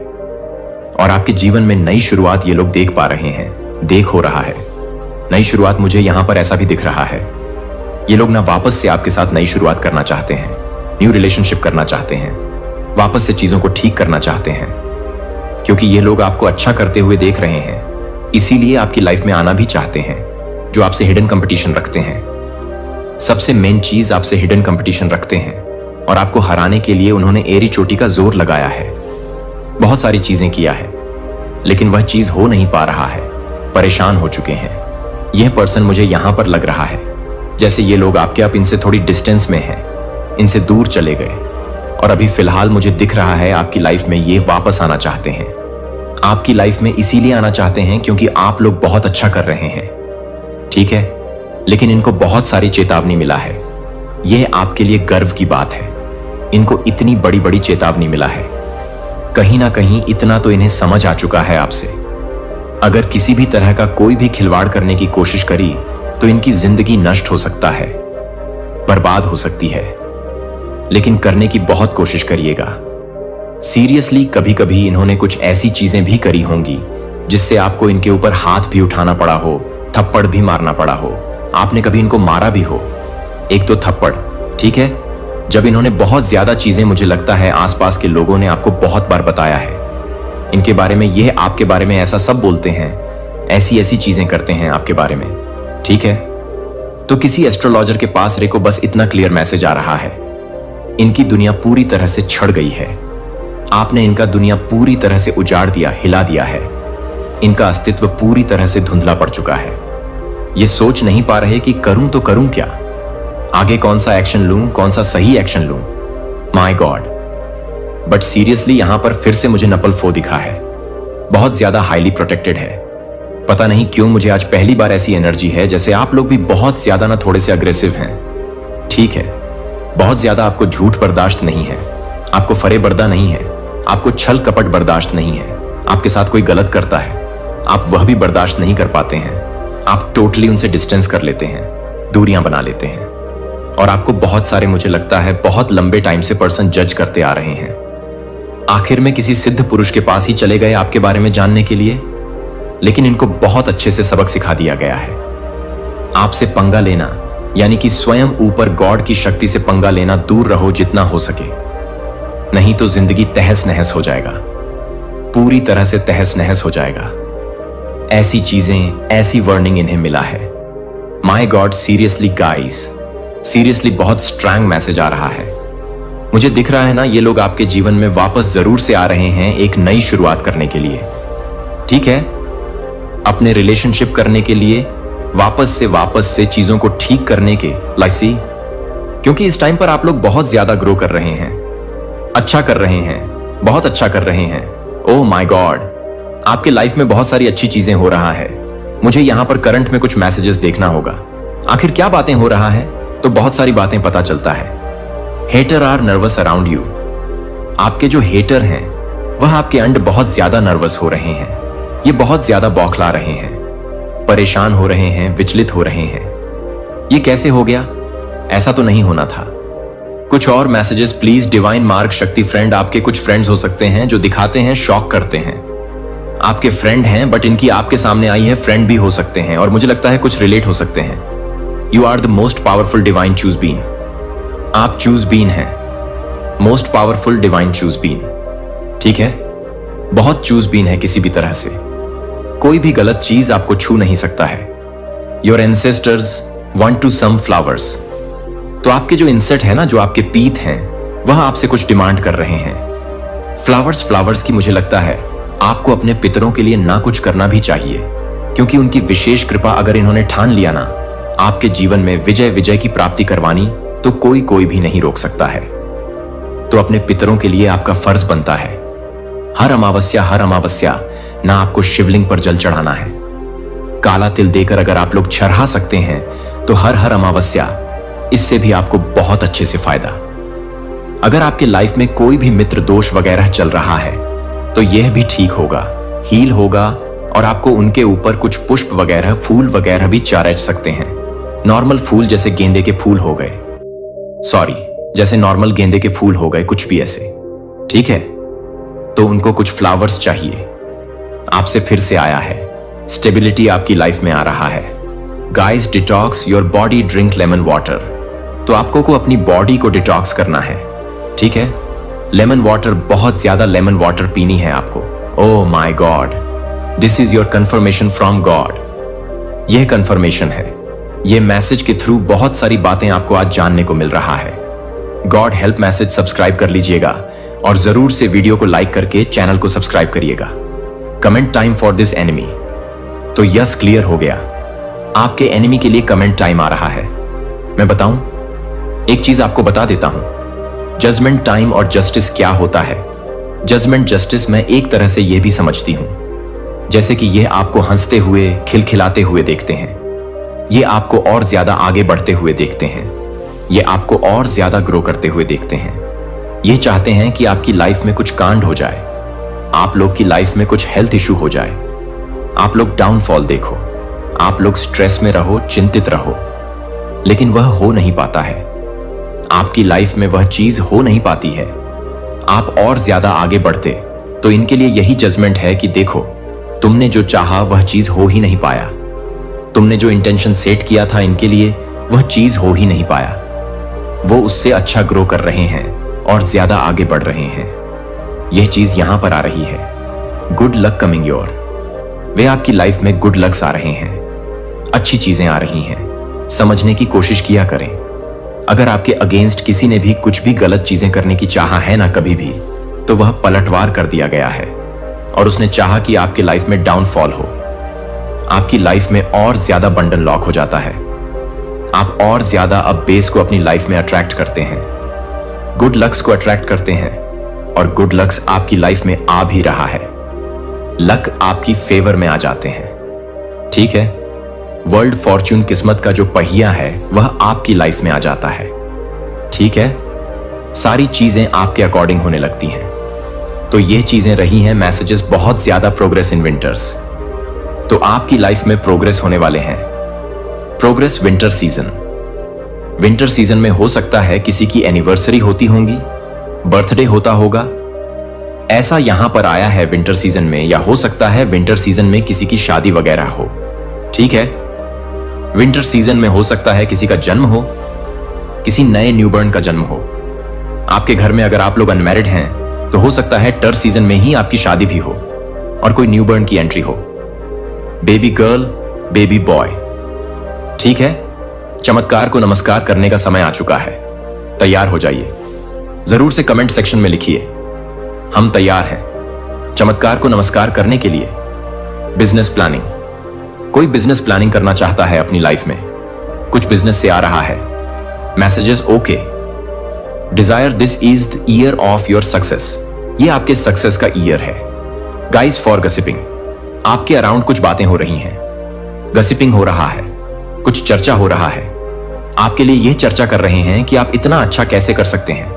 और आपके जीवन में नई शुरुआत ये लोग देख पा रहे हैं, देख हो रहा है। नई शुरुआत मुझे यहां पर ऐसा भी दिख रहा है। ये लोग ना वापस से आपके साथ नई शुरुआत करना चाहते हैं, न्यू रिलेशनशिप करना चाहते हैं, वापस से चीजों को ठीक करना चाहते हैं, क्योंकि ये लोग आपको अच्छा करते हुए देख रहे हैं, इसीलिए आपकी लाइफ में आना भी चाहते हैं। जो आपसे हिडन कंपटीशन रखते हैं, सबसे मेन चीज आपसे हिडन कंपटीशन रखते हैं और आपको हराने के लिए उन्होंने एड़ी चोटी का जोर लगाया है, बहुत सारी चीजें किया है, लेकिन वह चीज हो नहीं पा रहा है, परेशान हो चुके हैं। यह पर्सन मुझे यहां पर लग रहा है जैसे ये लोग आपके आप इनसे थोड़ी डिस्टेंस में हैं, इनसे दूर चले गए और अभी फिलहाल मुझे दिख रहा है आपकी लाइफ में ये वापस आना चाहते हैं। आपकी लाइफ में इसीलिए आना चाहते हैं क्योंकि आप लोग बहुत अच्छा कर रहे हैं, ठीक है, लेकिन इनको बहुत सारी चेतावनी मिला है। यह आपके लिए गर्व की बात है, इनको इतनी बड़ी बड़ी चेतावनी मिला है। कहीं ना कहीं इतना तो इन्हें समझ आ चुका है आपसे। अगर किसी भी तरह का कोई भी खिलवाड़ करने की कोशिश करी तो इनकी जिंदगी नष्ट हो सकता है, बर्बाद हो सकती है, लेकिन करने की बहुत कोशिश करिएगा। सीरियसली, कभी कभी इन्होंने कुछ ऐसी चीजें भी करी होंगी जिससे आपको इनके ऊपर हाथ भी उठाना पड़ा हो, थप्पड़ भी मारना पड़ा हो, आपने कभी इनको मारा भी हो, एक तो थप्पड़, ठीक है। जब इन्होंने बहुत ज्यादा चीजें, मुझे लगता है आसपास के लोगों ने आपको बहुत बार बताया है इनके बारे में, यह आपके बारे में ऐसा सब बोलते हैं, ऐसी ऐसी चीजें करते हैं आपके बारे में, ठीक है। तो किसी एस्ट्रोलॉजर के पास रे को बस इतना क्लियर मैसेज आ रहा है, इनकी दुनिया पूरी तरह से छड़ गई है। आपने इनका दुनिया पूरी तरह से उजाड़ दिया, हिला दिया है। इनका अस्तित्व पूरी तरह से धुंधला पड़ चुका है। ये सोच नहीं पा रहे कि करूं तो करूं क्या, आगे कौन सा एक्शन लूं, कौन सा सही एक्शन लूं। माय गॉड, बट सीरियसली यहां पर फिर से मुझे नपल फो दिखा है, बहुत ज्यादा हाईली प्रोटेक्टेड है। पता नहीं क्यों मुझे आज पहली बार ऐसी एनर्जी है जैसे आप लोग भी बहुत ज्यादा ना थोड़े से अग्रेसिव हैं, ठीक है। बहुत ज्यादा आपको झूठ बर्दाश्त नहीं है, आपको फरेबर्दा नहीं है, आपको छल कपट बर्दाश्त नहीं है। आपके साथ कोई गलत करता है, आप वह भी बर्दाश्त नहीं कर पाते हैं। आप टोटली उनसे डिस्टेंस कर लेते हैं, दूरियां बना लेते हैं। और आपको बहुत सारे, मुझे लगता है बहुत लंबे टाइम से पर्सन जज करते आ रहे हैं। आखिर में किसी सिद्ध पुरुष के पास ही चले गए आपके बारे में जानने के लिए, लेकिन इनको बहुत अच्छे से सबक सिखा दिया गया है। आपसे पंगा लेना यानी कि स्वयं ऊपर गॉड की शक्ति से पंगा लेना, दूर रहो जितना हो सके, नहीं तो जिंदगी तहस नहस हो जाएगा, पूरी तरह से तहस नहस हो जाएगा। ऐसी चीजें, ऐसी वार्निंग इन्हें मिला है। My God, seriously guys, seriously बहुत स्ट्रांग मैसेज आ रहा है। मुझे दिख रहा है ना, ये लोग आपके जीवन में वापस जरूर से आ रहे हैं एक नई शुरुआत करने के लिए, ठीक है, अपने रिलेशनशिप करने के लिए, वापस से चीजों को ठीक करने के लाइसी, क्योंकि इस टाइम पर आप लोग बहुत ज्यादा ग्रो कर रहे हैं, अच्छा कर रहे हैं, बहुत अच्छा कर रहे हैं। ओह माय गॉड, आपके लाइफ में बहुत सारी अच्छी चीजें हो रहा है। मुझे यहां पर करंट में कुछ मैसेजेस देखना होगा, आखिर क्या बातें हो रहा है, तो बहुत सारी बातें पता चलता है। Hater are nervous around you, आपके जो हेटर हैं वह आपके अंड बहुत ज्यादा नर्वस हो रहे हैं, ये बहुत ज्यादा बौखला रहे हैं, परेशान हो रहे हैं, विचलित हो रहे हैं। ये कैसे हो गया, ऐसा तो नहीं होना था। कुछ और मैसेजेस प्लीज। डिवाइन मार्क शक्ति फ्रेंड, आपके कुछ फ्रेंड्स हो सकते हैं जो दिखाते हैं, शॉक करते हैं। आपके फ्रेंड हैं बट इनकी आपके सामने आई है, फ्रेंड भी हो सकते हैं और मुझे लगता है कुछ रिलेट हो सकते हैं। You are the most powerful divine chosen being, आप चूज बीन हैं, most powerful divine chosen being, ठीक है, बहुत चूज बीन है। किसी भी तरह से कोई भी गलत चीज आपको छू नहीं सकता है। Your ancestors want to some flowers, तो आपके जो इंसेट है ना, जो आपके पीत हैं, वह आपसे कुछ डिमांड कर रहे हैं। फ्लावर्स की मुझे लगता है आपको अपने पितरों के लिए ना कुछ करना भी चाहिए, क्योंकि उनकी विशेष कृपा अगर इन्होंने ठान लिया ना आपके जीवन में विजय की प्राप्ति करवानी, तो कोई भी नहीं रोक सकता है। तो अपने पितरों के लिए आपका फर्ज बनता है हर अमावस्या ना आपको शिवलिंग पर जल चढ़ाना है। काला तिल देकर अगर आप लोग चढ़ा सकते हैं तो हर अमावस्या, इससे भी आपको बहुत अच्छे से फायदा। अगर आपके लाइफ में कोई भी मित्र दोष वगैरह चल रहा है तो यह भी ठीक होगा, हील होगा, और आपको उनके ऊपर कुछ पुष्प वगैरह, फूल वगैरह भी चार सकते हैं। नॉर्मल फूल जैसे गेंदे के फूल हो गए, सॉरी, जैसे नॉर्मल गेंदे के फूल हो गए, कुछ भी ऐसे, ठीक है। तो उनको कुछ फ्लावर्स चाहिए। आपसे फिर से आया है, स्टेबिलिटी आपकी लाइफ में आ रहा है। Guys, detox your body, drink lemon water. तो आपको को अपनी बॉडी को डिटॉक्स करना है, ठीक है। लेमन वाटर, बहुत ज्यादा लेमन वाटर पीनी है आपको। Oh my God, this is your confirmation from God. यह कंफर्मेशन है, यह मैसेज के थ्रू बहुत सारी बातें आपको आज जानने को मिल रहा है। गॉड हेल्प मैसेज सब्सक्राइब कर लीजिएगा और जरूर से वीडियो को लाइक करके चैनल को सब्सक्राइब करिएगा। Comment time for this enemy. तो यस, क्लियर हो गया, आपके एनिमी के लिए कमेंट टाइम आ रहा है। मैं बताऊं, एक चीज आपको बता देता हूं, जजमेंट टाइम और जस्टिस क्या होता है। जजमेंट जस्टिस मैं एक तरह से यह भी समझती हूं, जैसे कि यह आपको हंसते हुए, खिलखिलाते हुए देखते हैं, ये आपको और ज्यादा आगे बढ़ते हुए देखते हैं, ये आपको और ज्यादा ग्रो करते हुए देखते हैं। ये चाहते हैं कि आपकी लाइफ में कुछ कांड हो जाए, आप लोग की लाइफ में कुछ हेल्थ इशू हो जाए, आप लोग डाउनफॉल देखो, आप लोग स्ट्रेस में रहो, चिंतित रहो, लेकिन वह हो नहीं पाता है। आपकी लाइफ में वह चीज हो नहीं पाती है, आप और ज्यादा आगे बढ़ते। तो इनके लिए यही जजमेंट है कि देखो, तुमने जो चाहा वह चीज हो ही नहीं पाया, तुमने जो इंटेंशन सेट किया था इनके लिए वह चीज हो ही नहीं पाया। वो उससे अच्छा ग्रो कर रहे हैं और ज्यादा आगे बढ़ रहे हैं। यह चीज यहां पर आ रही है, गुड लक कमिंग योर। वे आपकी लाइफ में गुड लक्स आ रहे हैं, अच्छी चीजें आ रही हैं। समझने की कोशिश किया करें। अगर आपके अगेंस्ट किसी ने भी कुछ भी गलत चीजें करने की चाहा है ना कभी भी, तो वह पलटवार कर दिया गया है और उसने चाहा कि आपकी लाइफ में डाउनफॉल हो, आपकी लाइफ में और ज्यादा बंडल लॉक हो जाता है, आप और ज्यादा अब बेस को अपनी लाइफ में अट्रैक्ट करते हैं, गुड लक्स को अट्रैक्ट करते हैं और गुड लक्स आपकी लाइफ में आ भी रहा है। लक आपकी फेवर में आ जाते हैं, ठीक है। वर्ल्ड फॉर्च्यून, किस्मत का जो पहिया है वह आपकी लाइफ में आ जाता है, ठीक है। सारी चीजें आपके अकॉर्डिंग होने लगती हैं। तो ये चीजें रही हैं मैसेजेस, बहुत ज्यादा प्रोग्रेस इन विंटर्स। तो आपकी लाइफ में प्रोग्रेस होने वाले हैं। Progress winter season. Winter season में हो सकता है किसी की एनिवर्सरी होती होंगी, बर्थडे होता होगा, ऐसा यहां पर आया है विंटर सीजन में। या हो सकता है विंटर सीजन में किसी की शादी वगैरह हो, ठीक है। विंटर सीजन में हो सकता है किसी का जन्म हो, किसी नए न्यूबॉर्न का जन्म हो। आपके घर में अगर आप लोग अनमैरिड हैं तो हो सकता है टर सीजन में ही आपकी शादी भी हो और कोई न्यूबॉर्न की एंट्री हो, बेबी गर्ल, बेबी बॉय, ठीक है। चमत्कार को नमस्कार करने का समय आ चुका है, तैयार हो जाइए। जरूर से कमेंट सेक्शन में लिखिए, हम तैयार हैं चमत्कार को नमस्कार करने के लिए। बिजनेस प्लानिंग, कोई बिजनेस प्लानिंग करना चाहता है अपनी लाइफ में, कुछ बिजनेस से आ रहा है messages, okay. Desire, this is the year of your success. ये आपके सक्सेस का ईयर है। गाइज, फॉर गसिपिंग, आपके अराउंड कुछ बातें हो रही हैं, गसिपिंग हो रहा है, कुछ चर्चा हो रहा है। आपके लिए यह चर्चा कर रहे हैं कि आप इतना अच्छा कैसे कर सकते हैं।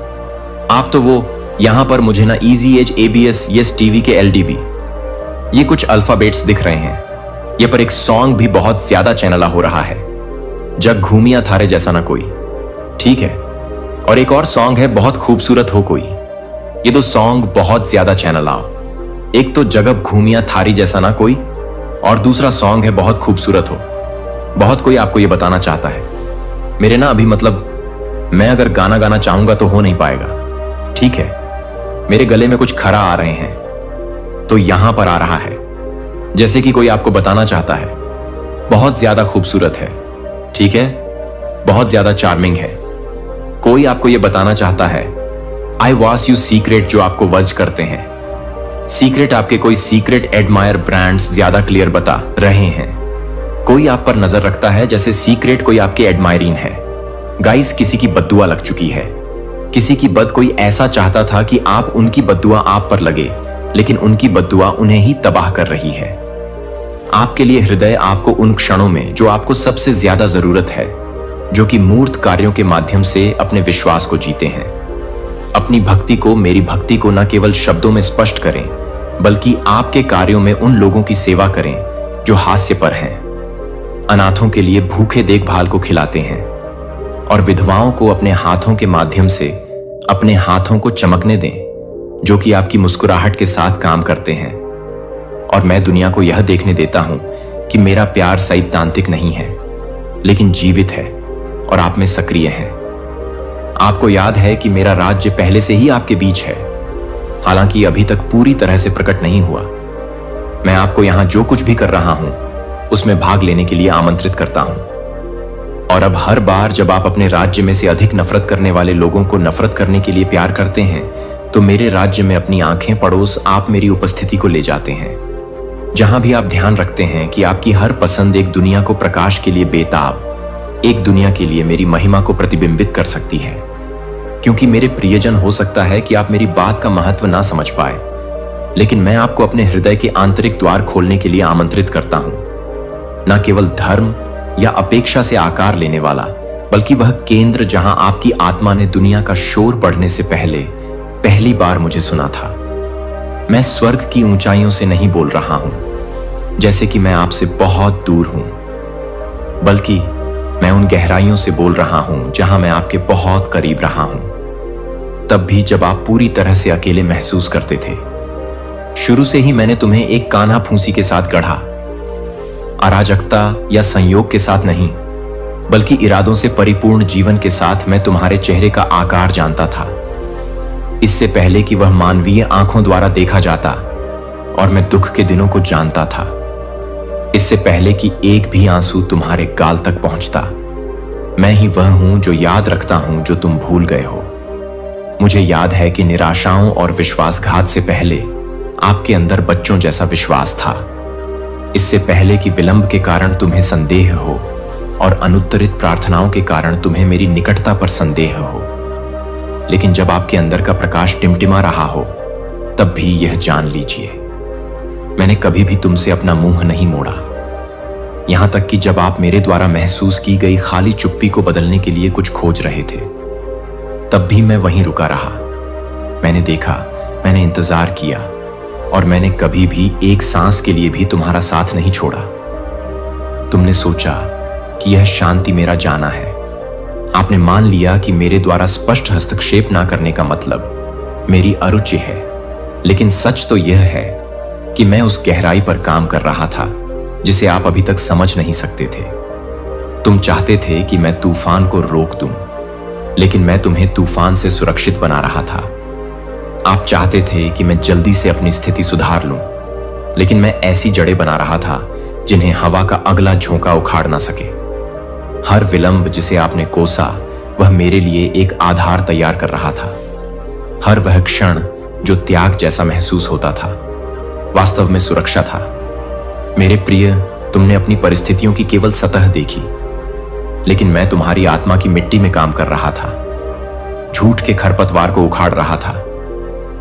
आप तो वो यहां पर मुझे ना easy as, ABS, yes TV के एलडीबी, ये कुछ अल्फाबेट्स दिख रहे हैं। ये पर एक सॉन्ग भी बहुत ज्यादा चैनला हो रहा है, जग घूमिया थारे जैसा ना कोई, ठीक है। और एक और सॉन्ग है, बहुत खूबसूरत हो कोई। ये दो सॉन्ग बहुत ज्यादा चैनला। एक तो जगब घूमिया थारी जैसा ना कोई और दूसरा सॉन्ग है बहुत खूबसूरत हो। बहुत कोई आपको ये बताना चाहता है, मेरे ना अभी मतलब मैं अगर गाना गाना चाहूंगा तो हो नहीं पाएगा, ठीक है। मेरे गले में कुछ खरा आ रहे हैं, तो यहां पर आ रहा है, जैसे कि कोई आपको बताना चाहता है बहुत ज्यादा खूबसूरत है, ठीक है, बहुत ज्यादा चार्मिंग है। कोई आपको यह बताना चाहता है आई वास यू सीक्रेट, जो आपको वज करते हैं। सीक्रेट आपके कोई सीक्रेट एडमायर ब्रांड्स ज्यादा क्लियर बता रहे हैं। कोई आप पर नजर रखता है जैसे सीक्रेट कोई आपके एडमायरीन है। गाइस, किसी की बद्दुआ लग चुकी है, किसी की बद कोई ऐसा चाहता था कि आप उनकी बद्दुआ आप पर लगे, लेकिन उनकी बद्दुआ उन्हें ही तबाह कर रही है। आपके लिए हृदय आपको उन क्षणों में जो आपको सबसे ज्यादा जरूरत है, जो कि मूर्त कार्यों के माध्यम से अपने विश्वास को जीते हैं। अपनी भक्ति को, मेरी भक्ति को न केवल शब्दों में स्पष्ट करें, बल्कि आपके कार्यों में उन लोगों की सेवा करें जो हास्य पर हैं, अनाथों के लिए भूखे देखभाल को खिलाते हैं और विधवाओं को अपने हाथों के माध्यम से अपने हाथों को चमकने दें, जो कि आपकी मुस्कुराहट के साथ काम करते हैं। और मैं दुनिया को यह देखने देता हूं कि मेरा प्यार सैद्धांतिक नहीं है, लेकिन जीवित है और आप में सक्रिय है। आपको याद है कि मेरा राज्य पहले से ही आपके बीच है, हालांकि अभी तक पूरी तरह से प्रकट नहीं हुआ। मैं आपको यहां जो कुछ भी कर रहा हूं उसमें भाग लेने के लिए आमंत्रित करता हूं। और अब हर बार जब आप अपने राज्य में से अधिक नफरत करने वाले लोगों को नफरत करने के लिए प्यार करते हैं, तो मेरे राज्य में अपनी आंखें पड़ोस आप मेरी उपस्थिति को ले जाते हैं, जहां भी आप ध्यान रखते हैं कि आपकी हर पसंद एक दुनिया को प्रकाश के लिए बेताब, एक दुनिया के लिए मेरी महिमा को प्रतिबिंबित कर सकती है। क्योंकि मेरे प्रियजन, हो सकता है कि आप मेरी बात का महत्व ना समझ पाए, लेकिन मैं आपको अपने हृदय के आंतरिक द्वार खोलने के लिए आमंत्रित करता हूं। न केवल धर्म या अपेक्षा से आकार लेने वाला, बल्कि वह केंद्र जहां आपकी आत्मा ने दुनिया का शोर बढ़ने से पहले पहली बार मुझे सुना था। मैं स्वर्ग की ऊंचाइयों से नहीं बोल रहा हूं, जैसे कि मैं आपसे बहुत दूर हूं, बल्कि मैं उन गहराइयों से बोल रहा हूं जहां मैं आपके बहुत करीब रहा हूं, तब भी जब आप पूरी तरह से अकेले महसूस करते थे। शुरू से ही मैंने तुम्हें एक कान्हा फूंसी के साथ गढ़ा, अराजकता या संयोग के साथ नहीं, बल्कि इरादों से परिपूर्ण जीवन के साथ। मैं तुम्हारे चेहरे का आकार जानता था, इससे पहले कि वह मानवीय आंखों द्वारा देखा जाता, और मैं दुख के दिनों को जानता था, इससे पहले कि एक भी आंसू तुम्हारे गाल तक पहुंचता। मैं ही वह हूं जो याद रखता हूं जो तुम भूल गए हो। मुझे याद है कि निराशाओं और विश्वासघात से पहले आपके अंदर बच्चों जैसा विश्वास था, इससे पहले कि विलंब के कारण तुम्हें संदेह हो और अनुत्तरित प्रार्थनाओं के कारण तुम्हें मेरी निकटता पर संदेह हो। लेकिन जब आपके अंदर का प्रकाश टिमटिमा रहा हो, तब भी यह जान लीजिए, मैंने कभी भी तुमसे अपना मुंह नहीं मोड़ा। यहां तक कि जब आप मेरे द्वारा महसूस की गई खाली चुप्पी को बदलने के लिए कुछ खोज रहे थे, तब भी मैं वहीं रुका रहा। मैंने देखा, मैंने इंतजार किया, और मैंने कभी भी एक सांस के लिए भी तुम्हारा साथ नहीं छोड़ा। तुमने सोचा कि यह शांति मेरा जाना है। आपने मान लिया कि मेरे द्वारा स्पष्ट हस्तक्षेप ना करने का मतलब मेरी अरुचि है, लेकिन सच तो यह है कि मैं उस गहराई पर काम कर रहा था जिसे आप अभी तक समझ नहीं सकते थे। तुम चाहते थे कि मैं तूफान को रोक दूं, लेकिन मैं तुम्हें तूफान से सुरक्षित बना रहा था। आप चाहते थे कि मैं जल्दी से अपनी स्थिति सुधार लूं, लेकिन मैं ऐसी जड़ें बना रहा था जिन्हें हवा का अगला झोंका उखाड़ ना सके। हर विलंब जिसे आपने कोसा, वह मेरे लिए एक आधार तैयार कर रहा था। हर वह क्षण जो त्याग जैसा महसूस होता था, वास्तव में सुरक्षा था। मेरे प्रिय, तुमने अपनी परिस्थितियों की केवल सतह देखी, लेकिन मैं तुम्हारी आत्मा की मिट्टी में काम कर रहा था। झूठ के खरपतवार को उखाड़ रहा था,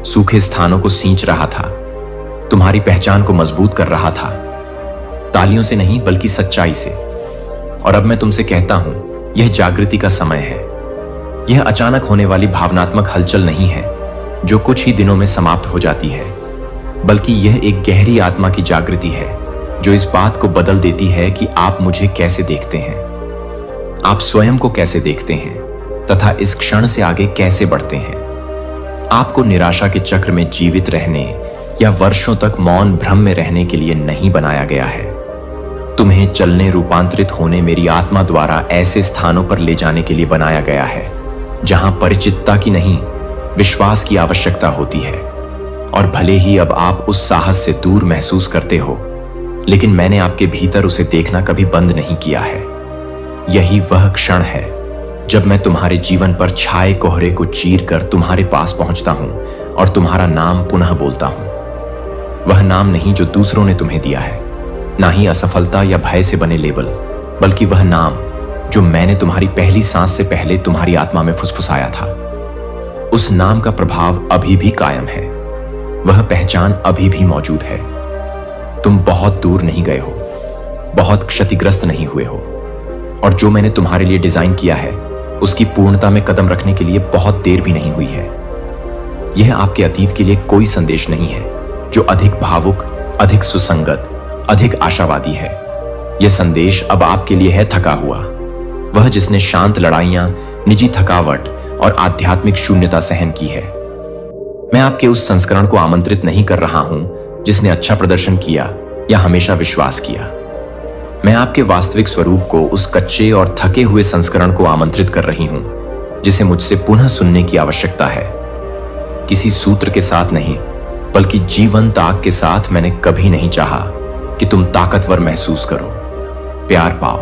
सूखे स्थानों को सींच रहा था, तुम्हारी पहचान को मजबूत कर रहा था, तालियों से नहीं बल्कि सच्चाई से। और अब मैं तुमसे कहता हूं, यह जागृति का समय है। यह अचानक होने वाली भावनात्मक हलचल नहीं है जो कुछ ही दिनों में समाप्त हो जाती है, बल्कि यह एक गहरी आत्मा की जागृति है जो इस बात को बदल देती है कि आप मुझे कैसे देखते हैं, आप स्वयं को कैसे देखते हैं, तथा इस क्षण से आगे कैसे बढ़ते हैं। आपको निराशा के चक्र में जीवित रहने या वर्षों तक मौन भ्रम में रहने के लिए नहीं बनाया गया है। तुम्हें चलने, रूपांतरित होने मेरी आत्मा द्वारा ऐसे स्थानों पर ले जाने के लिए बनाया गया है जहां परिचितता की नहीं, विश्वास की आवश्यकता होती है। और भले ही अब आप उस साहस से दूर महसूस करते हो, लेकिन मैंने आपके भीतर उसे देखना कभी बंद नहीं किया है। यही वह क्षण है जब मैं तुम्हारे जीवन पर छाए कोहरे को चीर कर तुम्हारे पास पहुंचता हूं और तुम्हारा नाम पुनः बोलता हूं। वह नाम नहीं जो दूसरों ने तुम्हें दिया है, ना ही असफलता या भय से बने लेबल, बल्कि वह नाम जो मैंने तुम्हारी पहली सांस से पहले तुम्हारी आत्मा में फुसफुसाया था। उस नाम का प्रभाव अभी भी कायम है, वह पहचान अभी भी मौजूद है। तुम बहुत दूर नहीं गए हो, बहुत क्षतिग्रस्त नहीं हुए हो, और जो मैंने तुम्हारे लिए डिजाइन किया है उसकी पूर्णता में कदम रखने के लिए बहुत देर भी नहीं हुई है। यह आपके अतीत के लिए कोई संदेश नहीं है जो अधिक भावुक, अधिक सुसंगत, अधिक आशावादी है। यह संदेश अब आपके लिए है थका हुआ, वह जिसने शांत लड़ाइयां, निजी थकावट और आध्यात्मिक शून्यता सहन की है। मैं आपके उस संस्करण को आमंत्रित नहीं कर रहा हूं जिसने अच्छा प्रदर्शन किया या हमेशा विश्वास किया। मैं आपके वास्तविक स्वरूप को, उस कच्चे और थके हुए संस्करण को आमंत्रित कर रही हूं जिसे मुझसे पुनः सुनने की आवश्यकता है। किसी सूत्र के साथ नहीं, बल्कि जीवंत आग के साथ मैंने कभी नहीं चाहा कि तुम ताकतवर महसूस करो, प्यार पाओ।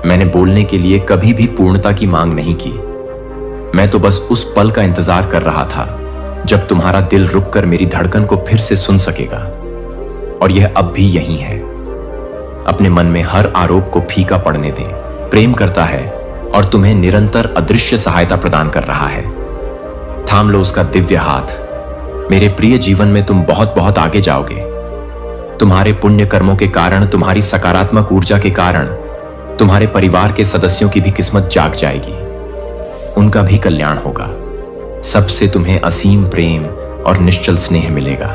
मैंने बोलने के लिए कभी भी पूर्णता की मांग नहीं की। मैं तो बस उस पल का इंतजार कर रहा था जब तुम्हारा दिल रुककर मेरी धड़कन को फिर से सुन सकेगा। और यह अब भी यही है। अपने मन में हर आरोप को फीका पड़ने दें। प्रेम करता है और तुम्हें निरंतर अदृश्य सहायता प्रदान कर रहा है। थाम लो उसका दिव्य हाथ। मेरे प्रिय, जीवन में तुम बहुत बहुत आगे जाओगे। तुम्हारे पुण्य कर्मों के कारण, तुम्हारी सकारात्मक ऊर्जा के कारण तुम्हारे परिवार के सदस्यों की भी किस्मत जाग जाएगी। उनका भी कल्याण होगा। सबसे तुम्हें असीम प्रेम और निश्चल स्नेह मिलेगा।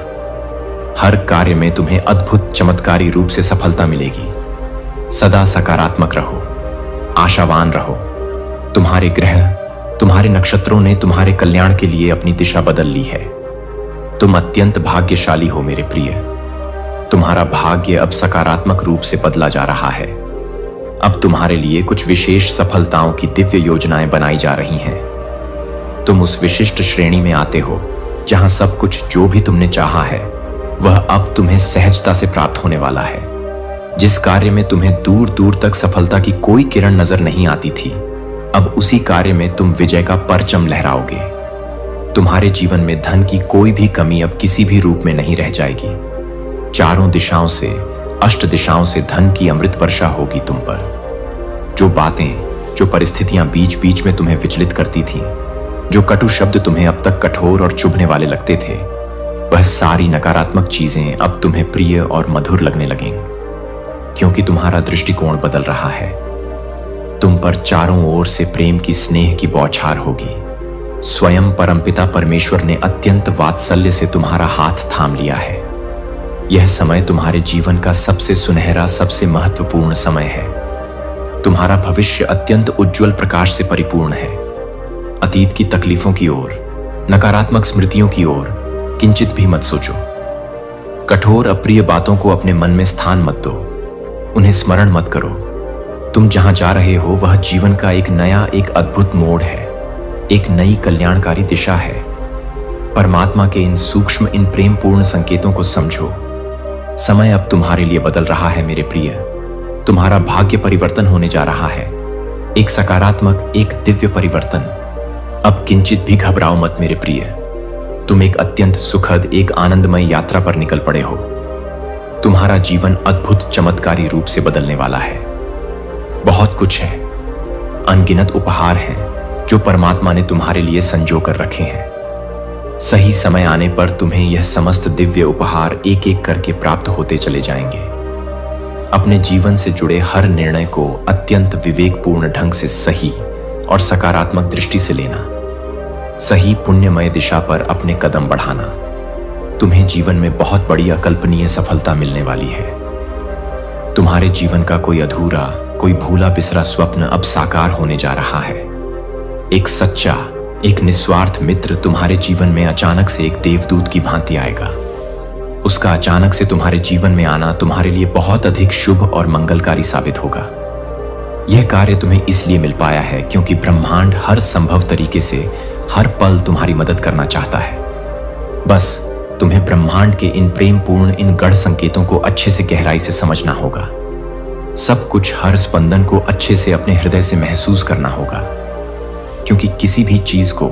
हर कार्य में तुम्हें अद्भुत चमत्कारी रूप से सफलता मिलेगी। सदा सकारात्मक रहो, आशावान रहो। तुम्हारे ग्रह, तुम्हारे नक्षत्रों ने तुम्हारे कल्याण के लिए अपनी दिशा बदल ली है। तुम अत्यंत भाग्यशाली हो मेरे प्रिय। तुम्हारा भाग्य अब सकारात्मक रूप से बदला जा रहा है। अब तुम्हारे लिए कुछ विशेष सफलताओं की दिव्य योजनाएं बनाई जा रही हैं। तुम उस विशिष्ट श्रेणी में आते हो जहां सब कुछ जो भी तुमने चाहा है वह अब तुम्हें सहजता से प्राप्त होने वाला है। जिस कार्य में तुम्हें दूर दूर तक सफलता की कोई किरण नजर नहीं आती थी, अब उसी कार्य में तुम विजय का परचम लहराओगे। तुम्हारे जीवन में धन की कोई भी कमी अब किसी भी रूप में नहीं रह जाएगी। चारों दिशाओं से, अष्ट दिशाओं से धन की अमृत वर्षा होगी तुम पर। जो बातें, जो परिस्थितियां बीच बीच में तुम्हें विचलित करती थीं, जो कटु शब्द तुम्हें अब तक कठोर और चुभने वाले लगते थे, वह सारी नकारात्मक चीजें अब तुम्हें प्रिय और मधुर लगने लगेंगी, क्योंकि तुम्हारा दृष्टिकोण बदल रहा है। तुम पर चारों ओर से प्रेम की, स्नेह की बौछार होगी। स्वयं परमपिता परमेश्वर ने अत्यंत वात्सल्य से तुम्हारा हाथ थाम लिया है। यह समय तुम्हारे जीवन का सबसे सुनहरा, सबसे महत्वपूर्ण समय है। तुम्हारा भविष्य अत्यंत उज्जवल प्रकाश से परिपूर्ण है। अतीत की तकलीफों की ओर, नकारात्मक स्मृतियों की ओर किंचित भी मत सोचो। कठोर अप्रिय बातों को अपने मन में स्थान मत दो। उन्हें स्मरण मत करो। तुम जहां जा रहे हो वह जीवन का एक नया, एक अद्भुत मोड़ है, एक नई कल्याणकारी दिशा है। परमात्मा के इन सूक्ष्म, इन प्रेमपूर्ण संकेतों को समझो। समय अब तुम्हारे लिए बदल रहा है मेरे प्रिय। तुम्हारा भाग्य परिवर्तन होने जा रहा है, एक सकारात्मक, एक दिव्य परिवर्तन। अब किंचित भी घबराओ मत मेरे प्रिय। तुम एक अत्यंत सुखद, एक आनंदमय यात्रा पर निकल पड़े हो। तुम्हारा जीवन अद्भुत चमत्कारी रूप से बदलने वाला है। बहुत कुछ है, अनगिनत उपहार हैं जो परमात्मा ने तुम्हारे लिए संजो कर रखे हैं। सही समय आने पर तुम्हें यह समस्त दिव्य उपहार एक एक करके प्राप्त होते चले जाएंगे। अपने जीवन से जुड़े हर निर्णय को अत्यंत विवेकपूर्ण ढंग से सही और सकारात्मक दृष्टि से लेना। सही पुण्यमय दिशा पर अपने कदम बढ़ाना। तुम्हें जीवन में बहुत बड़ी अकल्पनीय सफलता मिलने वाली है। तुम्हारे जीवन का कोई अधूरा, कोई भूला बिसरा स्वप्न अब साकार होने जा रहा है। एक सच्चा, एक निस्वार्थ मित्र तुम्हारे जीवन में अचानक से एक देवदूत की भांति आएगा। उसका अचानक से तुम्हारे जीवन में आना तुम्हारे लिए बहुत अधिक शुभ और मंगलकारी साबित होगा। यह कार्य तुम्हें इसलिए मिल पाया है क्योंकि ब्रह्मांड हर संभव तरीके से हर पल तुम्हारी मदद करना चाहता है। बस तुम्हें ब्रह्मांड के इन प्रेमपूर्ण, इन गढ़ संकेतों को अच्छे से गहराई से समझना होगा। सब कुछ, हर स्पंदन को अच्छे से अपने हृदय से महसूस करना होगा, क्योंकि किसी भी चीज को,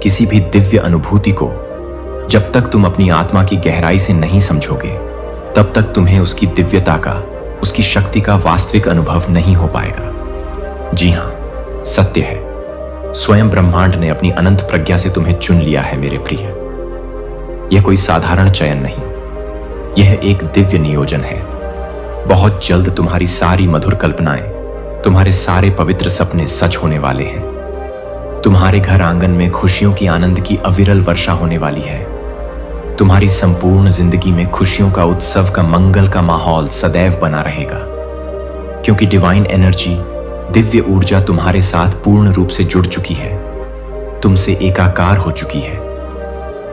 किसी भी दिव्य अनुभूति को जब तक तुम अपनी आत्मा की गहराई से नहीं समझोगे, तब तक तुम्हें उसकी दिव्यता का, उसकी शक्ति का वास्तविक अनुभव नहीं हो पाएगा। जी हां, सत्य है, स्वयं ब्रह्मांड ने अपनी अनंत प्रज्ञा से तुम्हें चुन लिया है मेरे प्रिय। यह कोई साधारण चयन नहीं, यह एक दिव्य नियोजन है। बहुत जल्द तुम्हारी सारी मधुर कल्पनाएं, तुम्हारे सारे पवित्र सपने सच होने वाले हैं। तुम्हारे घर आंगन में खुशियों की, आनंद की अविरल वर्षा होने वाली है। तुम्हारी संपूर्ण जिंदगी में खुशियों का, उत्सव का, मंगल का माहौल सदैव बना रहेगा, क्योंकि डिवाइन एनर्जी, दिव्य ऊर्जा तुम्हारे साथ पूर्ण रूप से जुड़ चुकी है, तुमसे एकाकार हो चुकी है।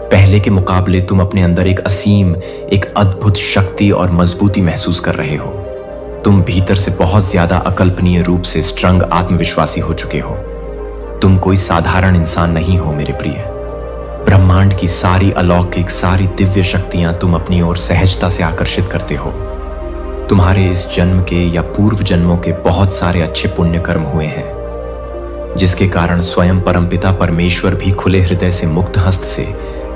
पहले के मुकाबले तुम अपने अंदर एक असीम, एक अद्भुत शक्ति और मजबूती महसूस कर रहे हो। तुम भीतर से बहुत ज्यादा अकल्पनीय रूप से स्ट्रंग आत्मविश्वासी हो चुके हो। तुम कोई साधारण इंसान नहीं हो मेरे प्रिय। ब्रह्मांड की सारी अलौकिक, सारी दिव्य शक्तियां तुम अपनी ओर सहजता से आकर्षित करते हो। तुम्हारे इस जन्म के या पूर्व जन्मों के बहुत सारे अच्छे पुण्य कर्म हुए हैं, जिसके कारण स्वयं परमपिता परमेश्वर भी खुले हृदय से, मुक्त हस्त से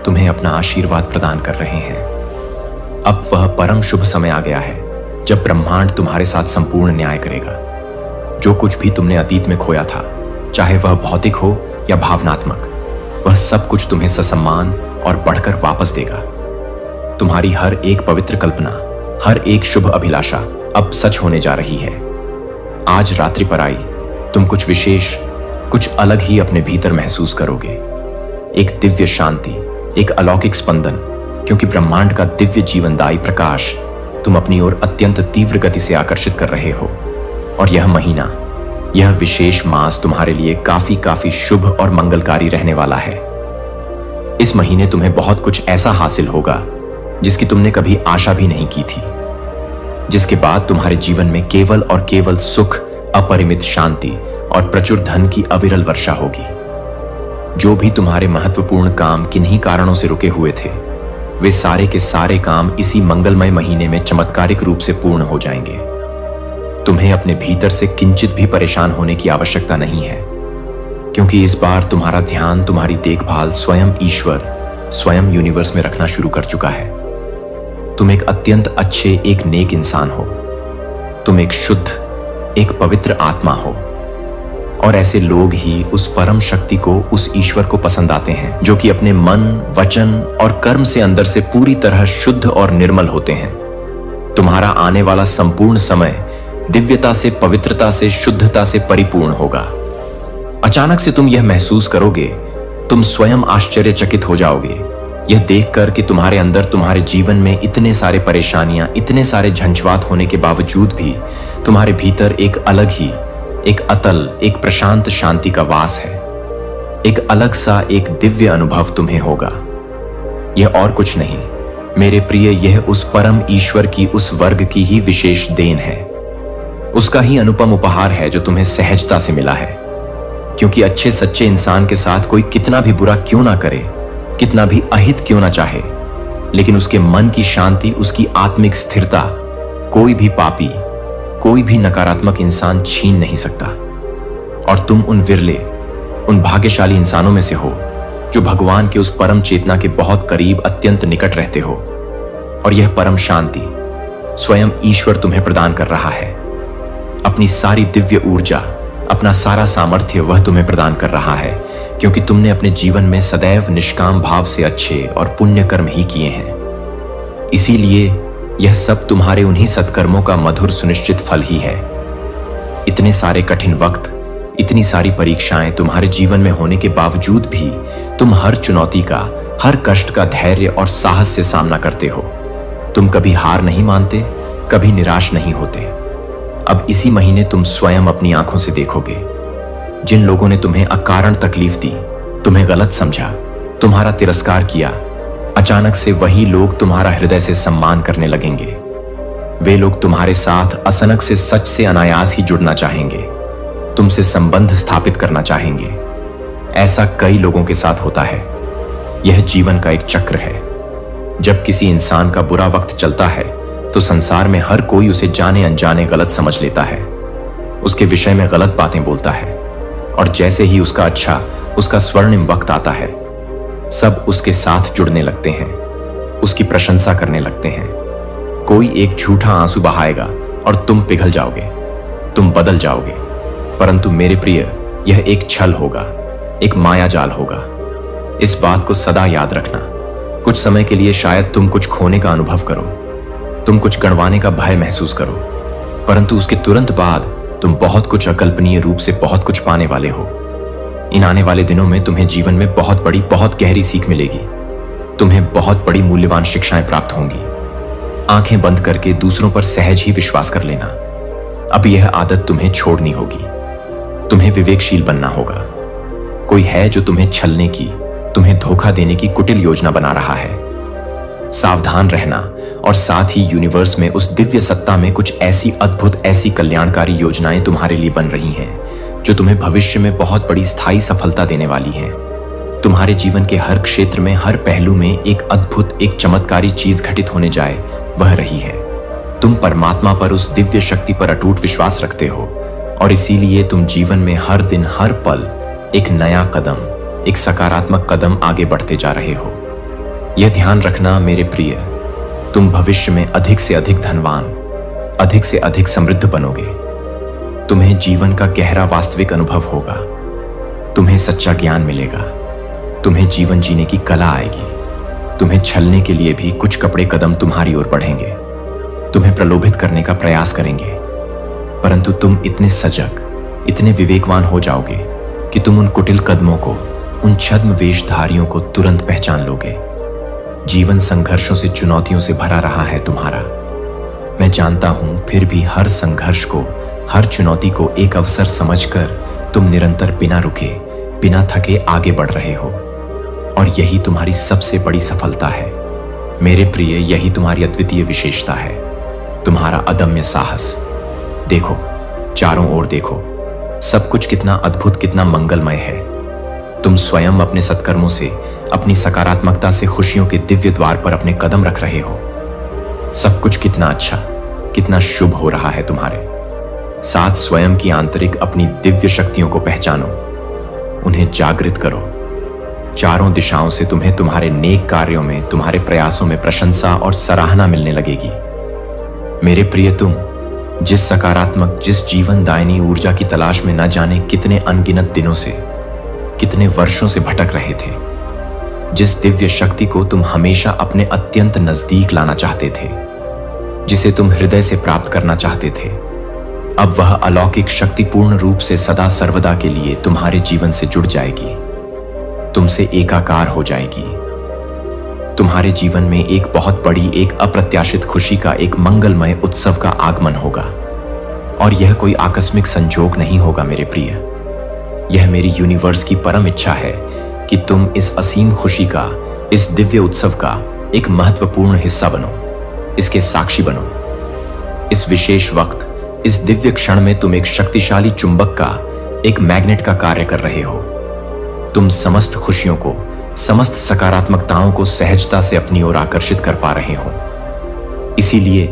तुम्हें अपना आशीर्वाद प्रदान कर रहे हैं। अब वह परम शुभ समय आ गया है जब ब्रह्मांड तुम्हारे साथ संपूर्ण न्याय करेगा। जो कुछ भी तुमने अतीत में खोया था, चाहे वह भौतिक हो या भावनात्मक, वह सब कुछ तुम्हें ससम्मान और बढ़कर वापस देगा। तुम्हारी हर एक पवित्र कल्पना, हर एक शुभ अभिलाषा अब सच होने जा रही है। आज रात्रि पर आई तुम कुछ विशेष, कुछ अलग ही अपने भीतर महसूस करोगे। एक दिव्य शांति, एक अलौकिक स्पंदन, क्योंकि ब्रह्मांड का दिव्य जीवनदायी प्रकाश तुम अपनी ओर अत्यंत तीव्र गति से आकर्षित कर रहे हो। और यह महीना, यह विशेष मास तुम्हारे लिए काफी शुभ और मंगलकारी रहने वाला है। इस महीने तुम्हें बहुत कुछ ऐसा हासिल होगा जिसकी तुमने कभी आशा भी नहीं की थी, जिसके बाद तुम्हारे जीवन में केवल और केवल सुख, अपरिमित शांति और प्रचुर धन की अविरल वर्षा होगी। जो भी तुम्हारे महत्वपूर्ण काम किन्हीं कारणों से रुके हुए थे, वे सारे के सारे काम इसी मंगलमय महीने में चमत्कारिक रूप से पूर्ण हो जाएंगे। तुम्हें अपने भीतर से किंचित भी परेशान होने की आवश्यकता नहीं है, क्योंकि इस बार तुम्हारा ध्यान, तुम्हारी देखभाल स्वयं ईश्वर, स्वयं यूनिवर्स में रखना शुरू कर चुका है। तुम एक अत्यंत अच्छे, एक नेक इंसान हो। तुम एक शुद्ध, एक पवित्र आत्मा हो। और ऐसे लोग ही उस परम शक्ति को, उस ईश्वर को पसंद आते हैं, जो कि अपने मन, वचन और कर्म से अंदर से पूरी तरह शुद्ध और निर्मल होते हैं। तुम्हारा आने वाला संपूर्ण समय दिव्यता से, पवित्रता से, शुद्धता से परिपूर्ण होगा। अचानक से तुम यह महसूस करोगे, तुम स्वयं आश्चर्यचकित हो जाओगे यह देखकर कि तुम्हारे अंदर, तुम्हारे जीवन में इतने सारे परेशानियां, इतने सारे झंझवात होने के बावजूद भी तुम्हारे भीतर एक अलग ही, एक अतल, एक प्रशांत शांति का वास है। एक अलग सा, एक दिव्य अनुभव तुम्हें होगा। यह और कुछ नहीं मेरे प्रिय, यह उस परम ईश्वर की, उस वर्ग की ही विशेष देन है। उसका ही अनुपम उपहार है जो तुम्हें सहजता से मिला है। क्योंकि अच्छे सच्चे इंसान के साथ कोई कितना भी बुरा क्यों ना करे, कितना भी अहित क्यों ना चाहे, लेकिन उसके मन की शांति, उसकी आत्मिक स्थिरता कोई भी पापी, कोई भी नकारात्मक इंसान छीन नहीं सकता। और तुम उन विरले, उन भाग्यशाली इंसानों में से हो जो भगवान के उस परम चेतना के बहुत करीब, अत्यंत निकट रहते हो। और यह परम शांति स्वयं ईश्वर तुम्हें प्रदान कर रहा है। अपनी सारी दिव्य ऊर्जा, अपना सारा सामर्थ्य वह तुम्हें प्रदान कर रहा है, क्योंकि तुमने अपने जीवन में सदैव निष्काम भाव से अच्छे और पुण्य कर्म ही किए हैं। इसीलिए यह सब तुम्हारे उन्हीं सत्कर्मों का मधुर सुनिश्चित फल ही है। इतने सारे कठिन वक्त, इतनी सारी परीक्षाएं तुम्हारे जीवन में होने के बावजूद भी तुम हर चुनौती का, हर कष्ट का धैर्य और साहस से सामना करते हो। तुम कभी हार नहीं मानते, कभी निराश नहीं होते। अब इसी महीने तुम स्वयं अपनी आंखों से देखोगे, जिन लोगों ने तुम्हें अकारण तकलीफ दी, तुम्हें गलत समझा, तुम्हारा तिरस्कार किया, अचानक से वही लोग तुम्हारा हृदय से सम्मान करने लगेंगे। वे लोग तुम्हारे साथ अचानक से, सच से, अनायास ही जुड़ना चाहेंगे, तुमसे संबंध स्थापित करना चाहेंगे। ऐसा कई लोगों के साथ होता है। यह जीवन का एक चक्र है। जब किसी इंसान का बुरा वक्त चलता है तो संसार में हर कोई उसे जाने अनजाने गलत समझ लेता है, उसके विषय में गलत बातें बोलता है। और जैसे ही उसका अच्छा, उसका स्वर्णिम वक्त आता है, सब उसके साथ जुड़ने लगते हैं, उसकी प्रशंसा करने लगते हैं। कोई एक झूठा आंसू बहाएगा और तुम पिघल जाओगे, तुम बदल जाओगे। परंतु मेरे प्रिय, यह एक छल होगा, एक मायाजाल होगा। इस बात को सदा याद रखना। कुछ समय के लिए शायद तुम कुछ खोने का अनुभव करो, तुम कुछ गंवाने का भय महसूस करो, परंतु उसके तुरंत बाद तुम बहुत कुछ अकल्पनीय रूप से बहुत कुछ पाने वाले हो। इन आने वाले दिनों में तुम्हें जीवन में बहुत बड़ी, बहुत गहरी सीख मिलेगी। तुम्हें बहुत बड़ी मूल्यवान शिक्षाएं प्राप्त होंगी। आंखें बंद करके दूसरों पर सहज ही विश्वास कर लेना। अब यह आदत तुम्हें छोड़नी होगी। तुम्हें विवेकशील बनना होगा। कोई है जो तुम्हें छलने की, तुम्हें धोखा देने की कुटिल योजना बना रहा है। सावधान रहना और साथ ही यूनिवर्स में उस दिव्य सत्ता में कुछ ऐसी अद्भुत, ऐसी कल्याणकारी योजनाएं तुम्हारे लिए बन रही हैं जो तुम्हें भविष्य में बहुत बड़ी स्थायी सफलता देने वाली हैं। तुम्हारे जीवन के हर क्षेत्र में, हर पहलू में एक अद्भुत, एक चमत्कारी चीज घटित होने जाए वह रही है। तुम परमात्मा पर, उस दिव्य शक्ति पर अटूट विश्वास रखते हो और इसीलिए तुम जीवन में हर दिन, हर पल एक नया कदम, एक सकारात्मक कदम आगे बढ़ते जा रहे हो। यह ध्यान रखना मेरे प्रिय, तुम भविष्य में अधिक से अधिक धनवान, अधिक से अधिक समृद्ध बनोगे। तुम्हें जीवन का गहरा वास्तविक अनुभव होगा। तुम्हें सच्चा ज्ञान मिलेगा। तुम्हें जीवन जीने की कला आएगी। तुम्हें छलने के लिए भी कुछ कपड़े कदम तुम्हारी ओर बढ़ेंगे, तुम्हें प्रलोभित करने का प्रयास करेंगे, परंतु तुम इतने सजग, इतने विवेकवान हो जाओगे कि तुम उन कुटिल कदमों को, उन छद्म वेशधारियों को तुरंत पहचान लोगे। जीवन संघर्षों से, चुनौतियों से भरा रहा है तुम्हारा, मैं जानता हूं, फिर भी हर संघर्ष को, हर चुनौती को एक अवसर समझकर तुम निरंतर बिना रुके, बिना थके आगे बढ़ रहे हो और यही तुम्हारी सबसे बड़ी सफलता है मेरे प्रिय। यही तुम्हारी अद्वितीय विशेषता है, तुम्हारा अदम्य साहस। देखो, चारों ओर देखो, सब कुछ कितना अद्भुत, कितना मंगलमय है। तुम स्वयं अपने सत्कर्मों से, अपनी सकारात्मकता से खुशियों के दिव्य द्वार पर अपने कदम रख रहे हो। सब कुछ कितना अच्छा, कितना शुभ हो रहा है तुम्हारे साथ। स्वयं की आंतरिक अपनी दिव्य शक्तियों को पहचानो, उन्हें जागृत करो। चारों दिशाओं से तुम्हें तुम्हारे नेक कार्यों में, तुम्हारे प्रयासों में प्रशंसा और सराहना मिलने लगेगी। मेरे प्रिय, तुम जिस सकारात्मक, जिस जीवनदायिनी ऊर्जा की तलाश में न जाने कितने अनगिनत दिनों से, कितने वर्षों से भटक रहे थे, जिस दिव्य शक्ति को तुम हमेशा अपने अत्यंत नजदीक लाना चाहते थे, जिसे तुम हृदय से प्राप्त करना चाहते थे, अब वह अलौकिक शक्ति पूर्ण रूप से सदा सर्वदा के लिए तुम्हारे जीवन से जुड़ जाएगी, तुमसे एकाकार हो जाएगी। तुम्हारे जीवन में एक बहुत बड़ी, एक अप्रत्याशित खुशी का, एक मंगलमय उत्सव का आगमन होगा और यह कोई आकस्मिक संजोग नहीं होगा मेरे प्रिय। यह मेरी यूनिवर्स की परम इच्छा है कि तुम इस असीम खुशी का, इस दिव्य उत्सव का एक महत्वपूर्ण हिस्सा बनो, इसके साक्षी बनो। इस विशेष वक्त, इस दिव्य क्षण में तुम एक शक्तिशाली चुंबक का, एक मैग्नेट का कार्य कर रहे हो। तुम समस्त खुशियों को, समस्त सकारात्मकताओं को सहजता से अपनी ओर आकर्षित कर पा रहे हो। इसीलिए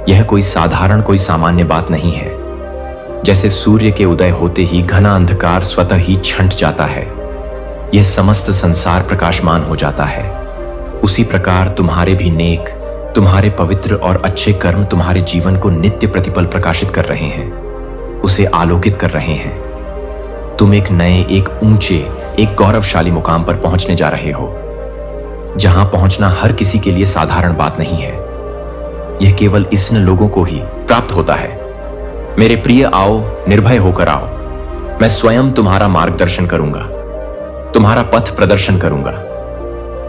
यह कोई साधारण, कोई सामान्य बात नहीं है। जैसे सूर्य के उदय होते ही घना अंधकार स्वतः ही छंट जाता है, यह समस्त संसार प्रकाशमान हो जाता है, उसी प्रकार तुम्हारे भी नेक, तुम्हारे पवित्र और अच्छे कर्म तुम्हारे जीवन को नित्य प्रतिपल प्रकाशित कर रहे हैं, उसे आलोकित कर रहे हैं। तुम एक नए, एक ऊंचे, एक गौरवशाली मुकाम पर पहुंचने जा रहे हो, जहां पहुंचना हर किसी के लिए साधारण बात नहीं है। यह केवल इष्ण लोगों को ही प्राप्त होता है। मेरे प्रिय, आओ, निर्भय होकर आओ। मैं स्वयं तुम्हारा मार्गदर्शन करूंगा, तुम्हारा पथ प्रदर्शन करूंगा।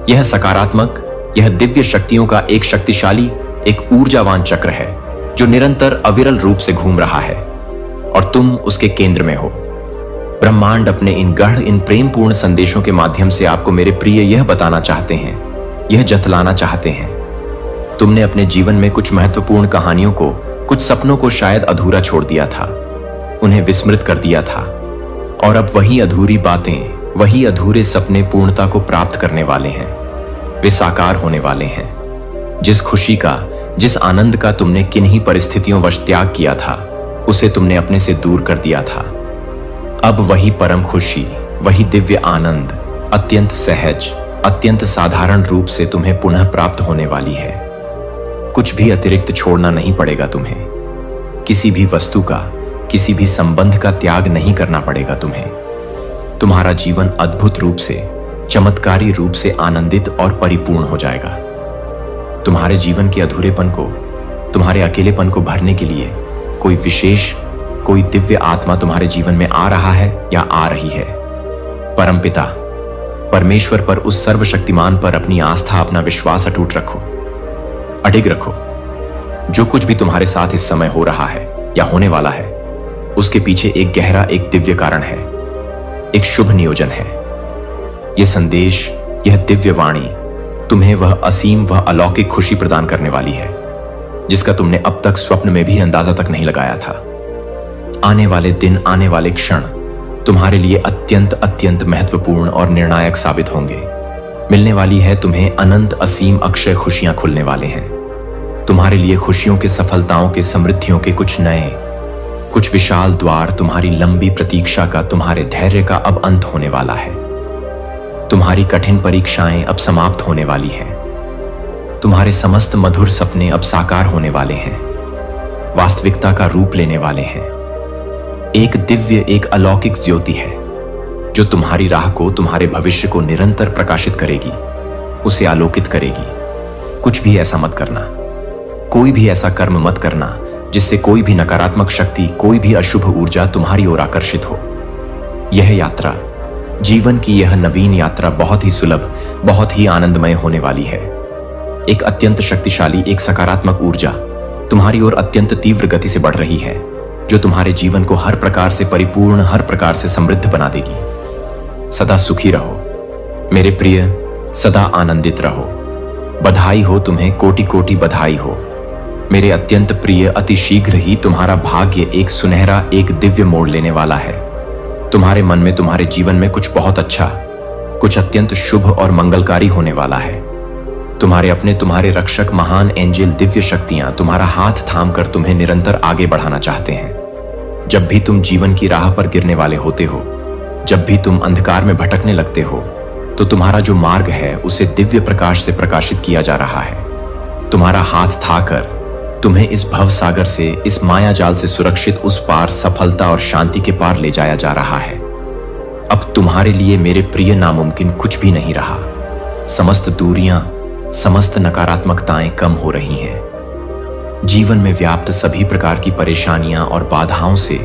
यह सकारात्मक, यह दिव्य शक्तियों का एक शक्तिशाली, एक ऊर्जावान चक्र है जो निरंतर अविरल रूप से घूम रहा है और तुम उसके केंद्र में हो। ब्रह्मांड अपने इन गढ़, इन प्रेमपूर्ण संदेशों के माध्यम से आपको मेरे प्रिय यह बताना चाहते हैं, यह जतलाना चाहते हैं। तुमने अपने जीवन में कुछ महत्वपूर्ण कहानियों को, कुछ सपनों को शायद अधूरा छोड़ दिया था, उन्हें विस्मृत कर दिया था और अब वही अधूरी बातें, वही अधूरे सपने पूर्णता को प्राप्त करने वाले हैं। वे साकार होने वाले हैं। जिस खुशी का, जिस आनंद का तुमने किन्हीं परिस्थितियों वश त्याग किया था, उसे तुमने अपने से दूर कर दिया था। अब वही परम खुशी, वही दिव्य आनंद अत्यंत सहज, अत्यंत साधारण रूप से तुम्हें पुनः प्राप्त होने वाली है। कुछ भी अतिरिक्त छोड़ना नहीं पड़ेगा तुम्हें। किसी भी वस्तु का, किसी भी संबंध का त्याग नहीं करना पड़ेगा तुम्हें। तुम्हारा जीवन अद्भुत रूप से, चमत्कारी रूप से आनंदित और परिपूर्ण हो जाएगा। तुम्हारे जीवन के अधूरेपन को, तुम्हारे अकेलेपन को भरने के लिए कोई विशेष, कोई दिव्य आत्मा तुम्हारे जीवन में आ रहा है या आ रही है। परमपिता, परमेश्वर पर, उस सर्वशक्तिमान पर अपनी आस्था, अपना विश्वास अटूट रखो, अडिग रखो। जो कुछ भी तुम्हारे साथ इस समय हो रहा है या होने वाला है, उसके पीछे एक गहरा, एक दिव्य कारण है, एक शुभ नियोजन है। यह संदेश, यह दिव्य वाणी तुम्हें वह असीम, वह अलौकिक खुशी प्रदान करने वाली है जिसका तुमने अब तक स्वप्न में भी अंदाजा तक नहीं लगाया था। आने वाले दिन, आने वाले क्षण तुम्हारे लिए अत्यंत अत्यंत महत्वपूर्ण और निर्णायक साबित होंगे। मिलने वाली है तुम्हें अनंत, असीम, अक्षय खुशियां खुलने वाले हैं। तुम्हारे लिए खुशियों के, सफलताओं के, समृद्धियों के कुछ नए, कुछ विशाल द्वार, तुम्हारी लंबी प्रतीक्षा का, तुम्हारे धैर्य का अब अंत होने वाला है। तुम्हारी कठिन परीक्षाएं अब समाप्त होने वाली हैं। तुम्हारे समस्त मधुर सपने अब साकार होने वाले हैं, वास्तविकता का रूप लेने वाले हैं। एक दिव्य, एक अलौकिक ज्योति है जो तुम्हारी राह को, तुम्हारे भविष्य को निरंतर प्रकाशित करेगी, उसे आलोकित करेगी। कुछ भी ऐसा मत करना, कोई भी ऐसा कर्म मत करना जिससे कोई भी नकारात्मक शक्ति, कोई भी अशुभ ऊर्जा तुम्हारी ओर आकर्षित हो। यह यात्रा, जीवन की यह नवीन यात्रा बहुत ही सुलभ, बहुत ही आनंदमय होने वाली है। एक अत्यंत शक्तिशाली, एक सकारात्मक ऊर्जा तुम्हारी ओर अत्यंत तीव्र गति से बढ़ रही है जो तुम्हारे जीवन को हर प्रकार से परिपूर्ण, हर प्रकार से समृद्ध बना देगी। सदा सुखी रहो मेरे प्रिय, सदा आनंदित रहो। बधाई हो तुम्हें, कोटि कोटि बधाई हो मेरे अत्यंत प्रिय। अति शीघ्र ही तुम्हारा भाग्य एक सुनहरा, एक दिव्य मोड़ लेने वाला है। तुम्हारे मन में, तुम्हारे जीवन में कुछ बहुत अच्छा, कुछ अत्यंत शुभ और मंगलकारी होने वाला है। तुम्हारे अपने, तुम्हारे रक्षक, महान एंजल, दिव्य शक्तियां तुम्हारा हाथ थामकर तुम्हें निरंतर आगे बढ़ाना चाहते हैं। जब भी तुम जीवन की राह पर गिरने वाले होते हो, जब भी तुम अंधकार में भटकने लगते हो, तो तुम्हारा जो मार्ग है उसे दिव्य प्रकाश से प्रकाशित किया जा रहा है। तुम्हारा हाथ थाकर तुम्हें इस भव सागर से, इस माया जाल से सुरक्षित उस पार, सफलता और शांति के पार ले जाया जा रहा है। अब तुम्हारे लिए मेरे प्रिय नामुमकिन कुछ भी नहीं रहा। समस्त दूरियां, समस्त नकारात्मकताएं कम हो रही हैं। जीवन में व्याप्त सभी प्रकार की परेशानियां और बाधाओं से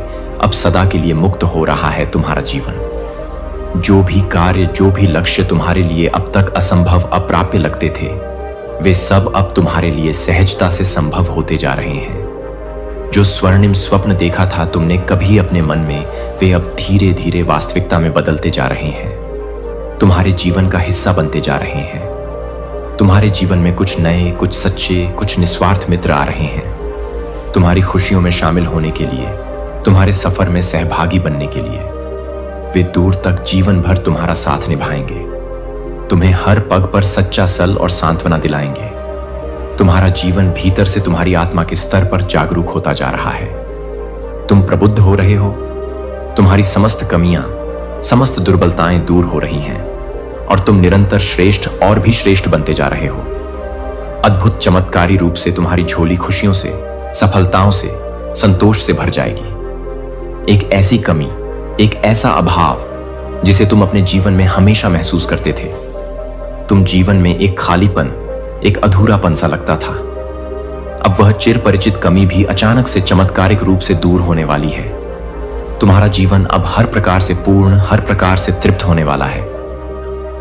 अब सदा के लिए मुक्त हो रहा है तुम्हारा जीवन। जो भी कार्य, जो भी लक्ष्य तुम्हारे लिए अब तक असंभव, अप्राप्य लगते थे, वे सब अब तुम्हारे लिए सहजता से संभव होते जा रहे हैं। जो स्वर्णिम स्वप्न देखा था तुमने कभी अपने मन में, वे अब धीरे धीरे वास्तविकता में बदलते जा रहे हैं, तुम्हारे जीवन का हिस्सा बनते जा रहे हैं। तुम्हारे जीवन में कुछ नए, कुछ सच्चे, कुछ निस्वार्थ मित्र आ रहे हैं तुम्हारी खुशियों में शामिल होने के लिए, तुम्हारे सफर में सहभागी बनने के लिए। वे दूर तक जीवन भर तुम्हारा साथ निभाएंगे, तुम्हें हर पग पर सच्चा सल और सांत्वना दिलाएंगे। तुम्हारा जीवन भीतर से, तुम्हारी आत्मा के स्तर पर जागरूक होता जा रहा है। तुम प्रबुद्ध हो रहे हो, तुम्हारी समस्त कमियां, समस्त दुर्बलताएं दूर हो रही हैं और तुम निरंतर श्रेष्ठ और भी श्रेष्ठ बनते जा रहे हो। अद्भुत चमत्कारी रूप से तुम्हारी झोली खुशियों से, सफलताओं से, संतोष से भर जाएगी। एक ऐसी कमी, एक ऐसा अभाव जिसे तुम अपने जीवन में हमेशा महसूस करते थे। तुम जीवन में एक खालीपन, एक अधूरापन सा लगता था। अब वह चिर परिचित कमी भी अचानक से चमत्कारिक रूप से दूर होने वाली है। तुम्हारा जीवन अब हर प्रकार से पूर्ण, हर प्रकार से तृप्त होने वाला है।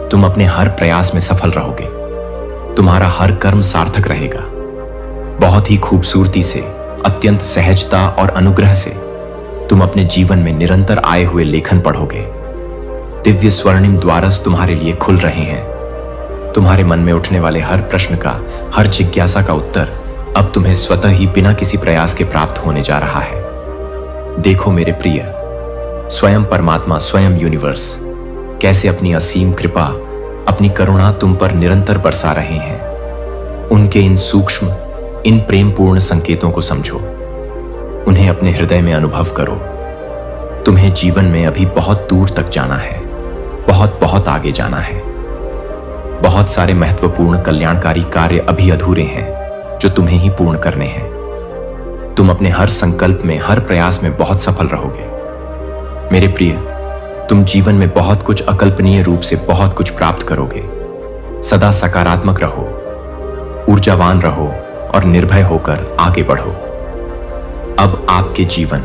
तुम अपने हर प्रयास में सफल रहोगे, तुम्हारा हर कर्म सार्थक रहेगा। बहुत ही खूबसूरती से, अत्यंत सहजता और अनुग्रह से तुम अपने जीवन में निरंतर आए हुए लेखन पढ़ोगे। दिव्य स्वर्णिम द्वारस तुम्हारे लिए खुल रहे हैं। तुम्हारे मन में उठने वाले हर प्रश्न का, हर जिज्ञासा का उत्तर अब तुम्हें स्वतः ही बिना किसी प्रयास के प्राप्त होने जा रहा है। देखो मेरे प्रिय, स्वयं परमात्मा, स्वयं यूनिवर्स कैसे अपनी असीम कृपा, अपनी करुणा तुम पर निरंतर बरसा रहे हैं। उनके इन सूक्ष्म, इन प्रेमपूर्ण संकेतों को समझो, उन्हें अपने हृदय में अनुभव करो। तुम्हें जीवन में अभी बहुत दूर तक जाना है, बहुत बहुत आगे जाना है। बहुत सारे महत्वपूर्ण कल्याणकारी कार्य अभी अधूरे हैं जो तुम्हें ही पूर्ण करने हैं। तुम अपने हर संकल्प में, हर प्रयास में बहुत सफल रहोगे। मेरे प्रिय, तुम जीवन में बहुत कुछ, अकल्पनीय रूप से बहुत कुछ प्राप्त करोगे। सदा सकारात्मक रहो, ऊर्जावान रहो और निर्भय होकर आगे बढ़ो। अब आपके जीवन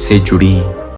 से जुड़ी